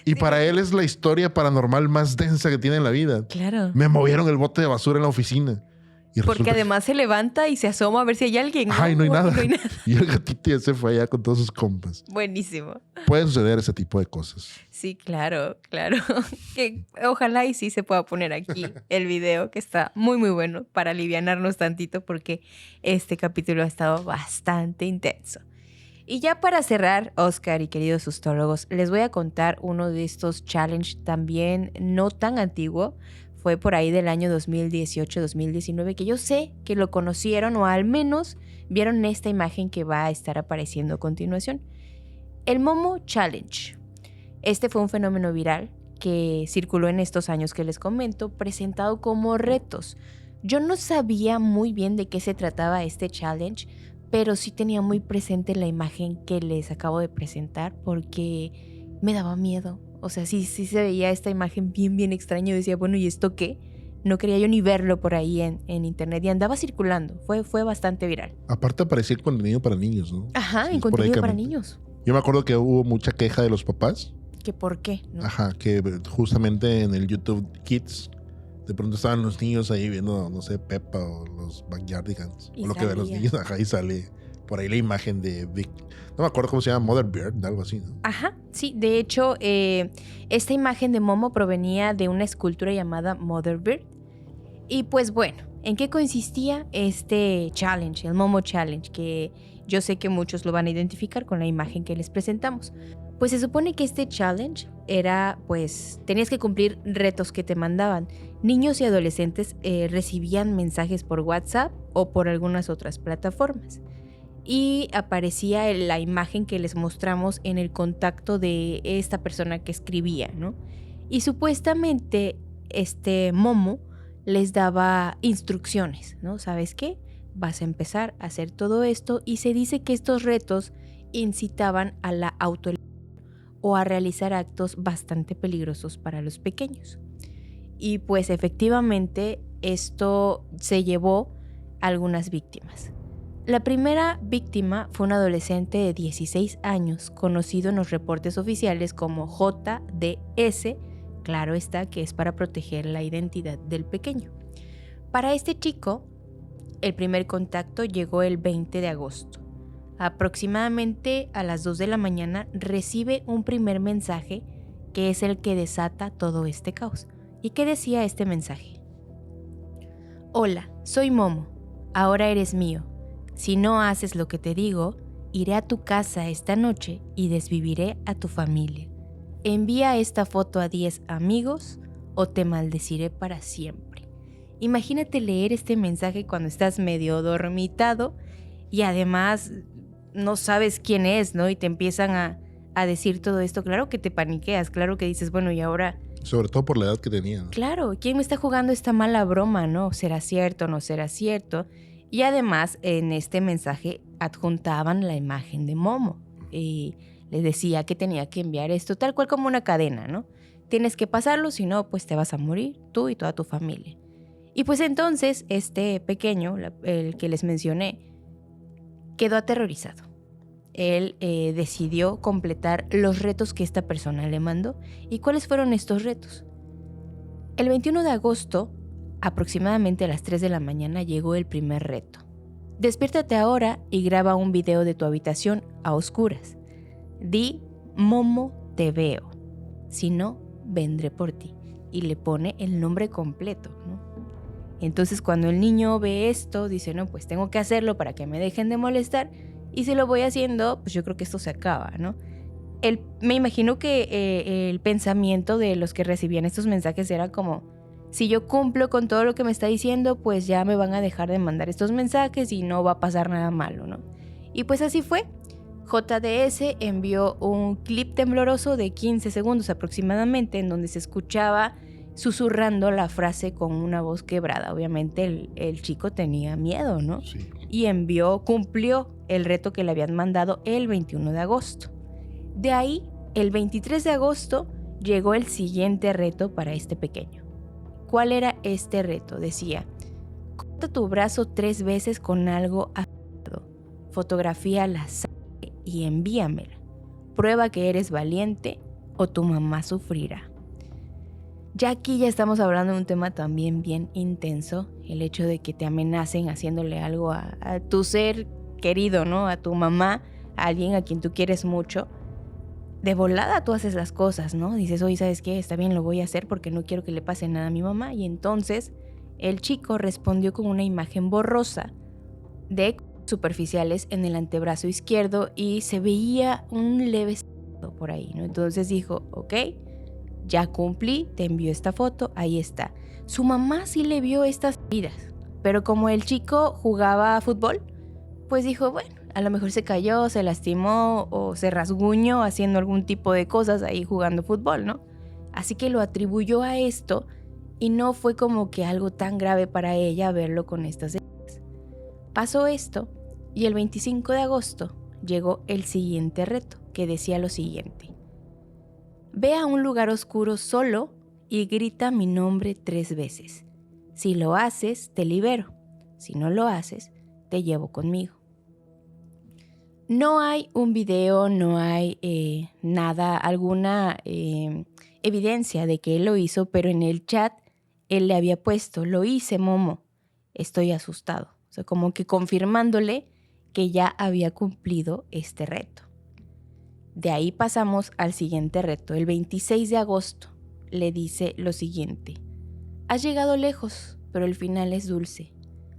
Y Sí, para él es la historia paranormal más densa que tiene en la vida. claro. Me movieron el bote de basura en la oficina. Y Porque resulta además se levanta y se asoma a ver si hay alguien, ¿no? ay, no hay nada. No hay nada. Y el gatito ya se fue allá con todos sus compas. Buenísimo. Puede suceder ese tipo de cosas. Sí, claro, claro. Que ojalá y sí se pueda poner aquí el video, que está muy, muy bueno para alivianarnos tantito porque este capítulo ha estado bastante intenso. Y ya para cerrar, Oscar y queridos sustólogos, les voy a contar uno de estos challenge también no tan antiguo. Fue por ahí del año 2018-2019 que yo sé que lo conocieron o al menos vieron esta imagen que va a estar apareciendo a continuación. El Momo Challenge. Este fue un fenómeno viral que circuló en estos años que les comento, presentado como retos. Yo no sabía muy bien de qué se trataba este challenge, pero sí tenía muy presente la imagen que les acabo de presentar porque me daba miedo. O sea, sí se veía esta imagen bien extraña. Yo decía, bueno, ¿y esto qué? No quería yo ni verlo por ahí en internet y andaba circulando. Fue bastante viral. Aparte aparecía el contenido para niños, ¿no? Ajá, Sí, en contenido para esporádicamente. niños. Yo me acuerdo que hubo mucha queja de los papás. ¿Que por qué? ¿No? Ajá, que justamente en el YouTube Kids de pronto estaban los niños ahí viendo, no sé, Peppa o los Backyardigans. Y O lo que ven los salía. niños, ajá, y sale por ahí la imagen de Vic. No me acuerdo cómo se llama, Mother Bird, algo así, ¿no? Ajá, sí. De hecho, esta imagen de Momo provenía de una escultura llamada Mother Bird. Y pues bueno, ¿en qué consistía este challenge, el Momo Challenge? Que yo sé que muchos lo van a identificar con la imagen que les presentamos. Pues se supone que este challenge era, pues, tenías que cumplir retos que te mandaban. Niños y adolescentes recibían mensajes por WhatsApp o por algunas otras plataformas. Y aparecía la imagen que les mostramos en el contacto de esta persona que escribía, ¿no? Y supuestamente este Momo les daba instrucciones, ¿no? ¿Sabes qué? Vas a empezar a hacer todo esto y se dice que estos retos incitaban a la autolesión o a realizar actos bastante peligrosos para los pequeños. Y pues efectivamente esto se llevó a algunas víctimas. La primera víctima fue un adolescente de 16 años, conocido en los reportes oficiales como JDS, claro está que es para proteger la identidad del pequeño. Para este chico, el primer contacto llegó el 20 de agosto. Aproximadamente a las 2 de la mañana recibe un primer mensaje que es el que desata todo este caos. ¿Y qué decía este mensaje? Hola, soy Momo, ahora eres mío. Si no haces lo que te digo, iré a tu casa esta noche y desviviré a tu familia. Envía esta foto a 10 amigos o te maldeciré para siempre. Imagínate leer este mensaje cuando estás medio dormitado y además no sabes quién es, ¿no? Y te empiezan a decir todo esto. Claro que te paniqueas, claro que dices, bueno, ¿y ahora? Sobre todo por la edad que tenía, ¿no? Claro, ¿quién me está jugando esta mala broma, no? ¿Será cierto o no será cierto? Y además en este mensaje adjuntaban la imagen de Momo y les decía que tenía que enviar esto tal cual como una cadena, ¿no? Tienes que pasarlo, si no, pues te vas a morir, tú y toda tu familia. Y pues entonces este pequeño, el que les mencioné, quedó aterrorizado. Él decidió completar los retos que esta persona le mandó. ¿Y cuáles fueron estos retos? El 21 de agosto, aproximadamente a las 3 de la mañana, llegó el primer reto. Despiértate ahora y graba un video de tu habitación a oscuras. Di, Momo, te veo. Si no, vendré por ti. Y le pone el nombre completo, ¿no? Entonces cuando el niño ve esto, dice, no, pues tengo que hacerlo para que me dejen de molestar. Y si lo voy haciendo, pues yo creo que esto se acaba, ¿no? Me imagino que el pensamiento de los que recibían estos mensajes era como, si yo cumplo con todo lo que me está diciendo, pues ya me van a dejar de mandar estos mensajes y no va a pasar nada malo, ¿no? Y pues así fue. JDS envió un clip tembloroso de 15 segundos aproximadamente en donde se escuchaba susurrando la frase con una voz quebrada. Obviamente el chico tenía miedo, ¿no? Sí. Y cumplió el reto que le habían mandado el 21 de agosto. De ahí, el 23 de agosto, llegó el siguiente reto para este pequeño. ¿Cuál era este reto? Decía, corta tu brazo 3 veces con algo afilado, fotografía la sangre y envíamela. Prueba que eres valiente o tu mamá sufrirá. Ya aquí ya estamos hablando de un tema también bien intenso, el hecho de que te amenacen haciéndole algo a tu ser querido, ¿no? A tu mamá, a alguien a quien tú quieres mucho. De volada tú haces las cosas, ¿no? Dices, oye, ¿sabes qué? Está bien, lo voy a hacer porque no quiero que le pase nada a mi mamá. Y entonces el chico respondió con una imagen borrosa de superficiales en el antebrazo izquierdo y se veía un leve por ahí, ¿no? Entonces dijo, ok, ya cumplí, te envió esta foto, ahí está. Su mamá sí le vio estas heridas, pero como el chico jugaba fútbol, pues dijo, bueno, a lo mejor se cayó, se lastimó o se rasguñó haciendo algún tipo de cosas ahí jugando fútbol, ¿no? Así que lo atribuyó a esto y no fue como que algo tan grave para ella verlo con estas heridas. Pasó esto y el 25 de agosto llegó el siguiente reto, que decía lo siguiente. Ve a un lugar oscuro solo y grita mi nombre 3 veces. Si lo haces, te libero. Si no lo haces, te llevo conmigo. No hay un video, no hay nada, alguna evidencia de que él lo hizo, pero en el chat él le había puesto, lo hice, Momo, estoy asustado. O sea, como que confirmándole que ya había cumplido este reto. De ahí pasamos al siguiente reto. El 26 de agosto le dice lo siguiente. Has llegado lejos, pero el final es dulce.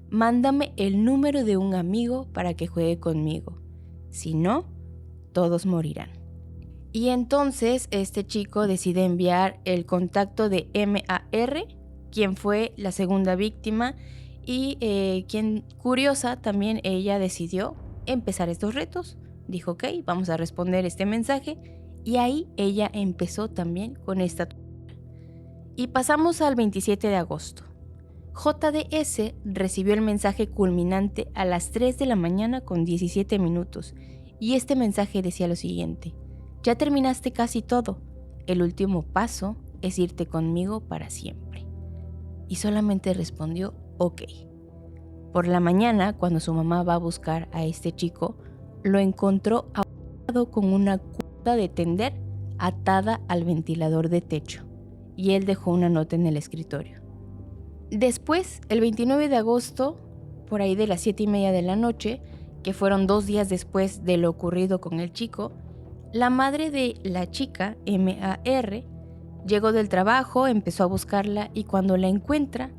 Mándame el número de un amigo para que juegue conmigo. Si no, todos morirán. Y entonces este chico decide enviar el contacto de MAR, quien fue la segunda víctima y quien, curiosa, también ella decidió empezar estos retos. Dijo, ok, vamos a responder este mensaje. Y ahí ella empezó también con esta. Y pasamos al 27 de agosto. JDS recibió el mensaje culminante a las 3 de la mañana con 17 minutos. Y este mensaje decía lo siguiente. Ya terminaste casi todo. El último paso es irte conmigo para siempre. Y solamente respondió, ok. Por la mañana, cuando su mamá va a buscar a este chico, lo encontró ahogado con una cuerda de tender atada al ventilador de techo. Y él dejó una nota en el escritorio. Después, el 29 de agosto, por ahí de las 7:30 de la noche, que fueron 2 días después de lo ocurrido con el chico, la madre de la chica, MAR, llegó del trabajo, empezó a buscarla y cuando la encuentra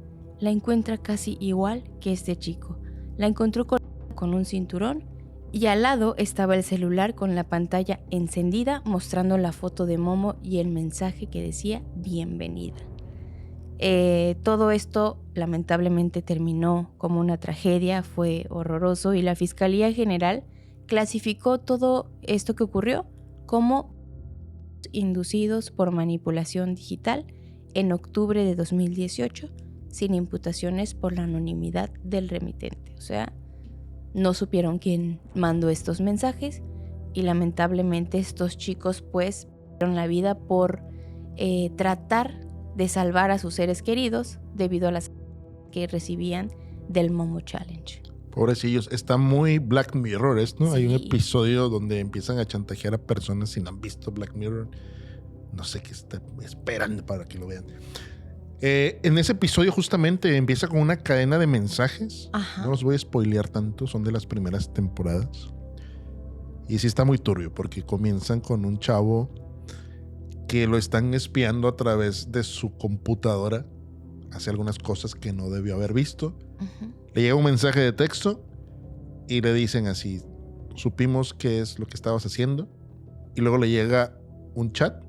casi igual que este chico. La encontró con un cinturón y al lado estaba el celular con la pantalla encendida mostrando la foto de Momo y el mensaje que decía bienvenida. Todo esto lamentablemente terminó como una tragedia, fue horroroso y la Fiscalía General clasificó todo esto que ocurrió como inducidos por manipulación digital en octubre de 2018 sin imputaciones por la anonimidad del remitente. O sea, no supieron quién mandó estos mensajes y lamentablemente estos chicos pues perdieron la vida por tratar de salvar a sus seres queridos debido a las que recibían del Momo Challenge. Pobrecillos, está muy Black Mirror esto, ¿no? Sí. Hay un episodio donde empiezan a chantajear a personas si no han visto Black Mirror. No sé qué esperan para que lo vean. En ese episodio justamente empieza con una cadena de mensajes. Ajá. No los voy a spoilear tanto, son de las primeras temporadas. Y sí está muy turbio porque comienzan con un chavo que lo están espiando a través de su computadora. Hace algunas cosas que no debió haber visto. Uh-huh. Le llega un mensaje de texto y le dicen así, supimos qué es lo que estabas haciendo. Y luego le llega un chat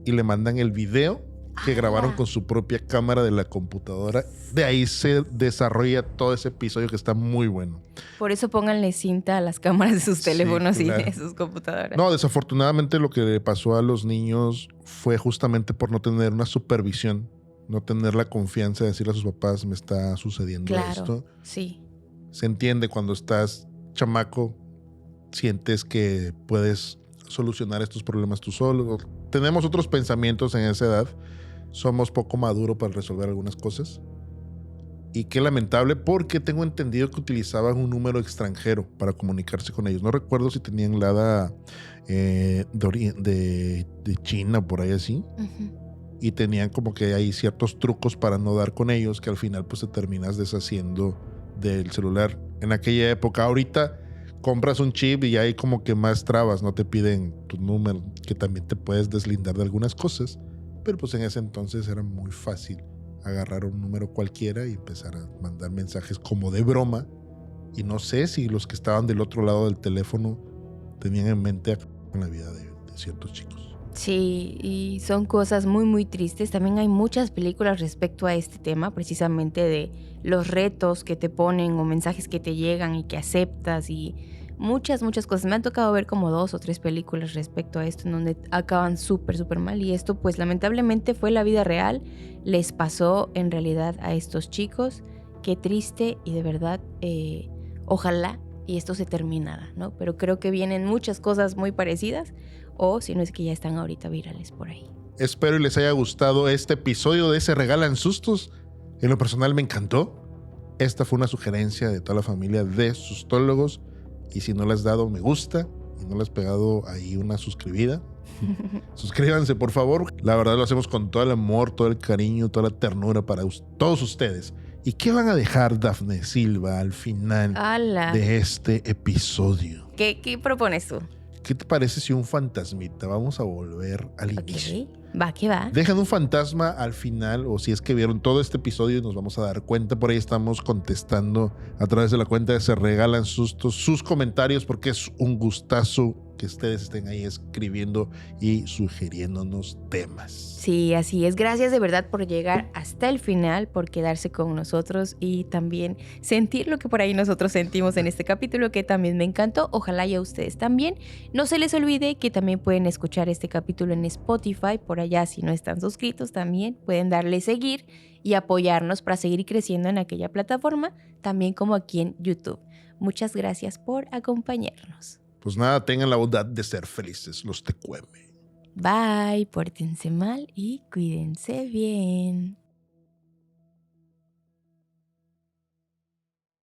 y le mandan el video que grabaron con su propia cámara de la computadora. De ahí se desarrolla todo ese episodio que está muy bueno. Por eso pónganle cinta a las cámaras de sus teléfonos, sí, claro, y de sus computadoras. No, desafortunadamente lo que le pasó a los niños fue justamente por no tener una supervisión, no tener la confianza de decirle a sus papás, me está sucediendo esto. Sí. Se entiende cuando estás chamaco, sientes que puedes solucionar estos problemas tú solo. Tenemos otros pensamientos en esa edad. Somos poco maduros para resolver algunas cosas. Y qué lamentable, porque tengo entendido que utilizaban un número extranjero para comunicarse con ellos. No recuerdo si tenían LADA de China, por ahí así. Y tenían como que hay ciertos trucos para no dar con ellos, que al final pues te terminas deshaciendo del celular. En aquella época, ahorita compras un chip y hay como que más trabas, no te piden tu número, que también te puedes deslindar de algunas cosas. Pero pues en ese entonces era muy fácil agarrar un número cualquiera y empezar a mandar mensajes como de broma. Y no sé si los que estaban del otro lado del teléfono tenían en mente la vida de ciertos chicos. Sí, y son cosas muy, muy tristes. También hay muchas películas respecto a este tema, precisamente de los retos que te ponen o mensajes que te llegan y que aceptas y muchas, muchas cosas. Me han tocado ver como 2 o 3 películas respecto a esto en donde acaban súper, súper mal. Y esto pues lamentablemente fue la vida real. Les pasó en realidad a estos chicos. Qué triste y de verdad, ojalá y esto se terminara, ¿no? Pero creo que vienen muchas cosas muy parecidas, o si no es que ya están ahorita virales por ahí. Espero y les haya gustado este episodio de Se Regalan Sustos. En lo personal me encantó. Esta fue una sugerencia de toda la familia de Sustólogos. Y si no le has dado me gusta y no le has pegado ahí una suscribida, suscríbanse por favor. La verdad lo hacemos con todo el amor, todo el cariño, toda la ternura para todos ustedes. ¿Y qué van a dejar, Dafne Silva, al final de este episodio? ¿Qué propones tú? ¿Qué te parece si un fantasmita? Vamos a volver al inicio. Va, que va. Dejan un fantasma al final, o si es que vieron todo este episodio, nos vamos a dar cuenta. Por ahí estamos contestando a través de la cuenta de Se Regalan Sustos sus comentarios, porque es un gustazo que ustedes estén ahí escribiendo y sugiriéndonos temas. Sí, así es. Gracias de verdad por llegar hasta el final, por quedarse con nosotros y también sentir lo que por ahí nosotros sentimos en este capítulo, que también me encantó. Ojalá y a ustedes también. No se les olvide que también pueden escuchar este capítulo en Spotify. Por allá, si no están suscritos, también pueden darle seguir y apoyarnos para seguir creciendo en aquella plataforma, también como aquí en YouTube. Muchas gracias por acompañarnos. Pues nada, tengan la bondad de ser felices, los tecueme. Bye, pórtense mal y cuídense bien.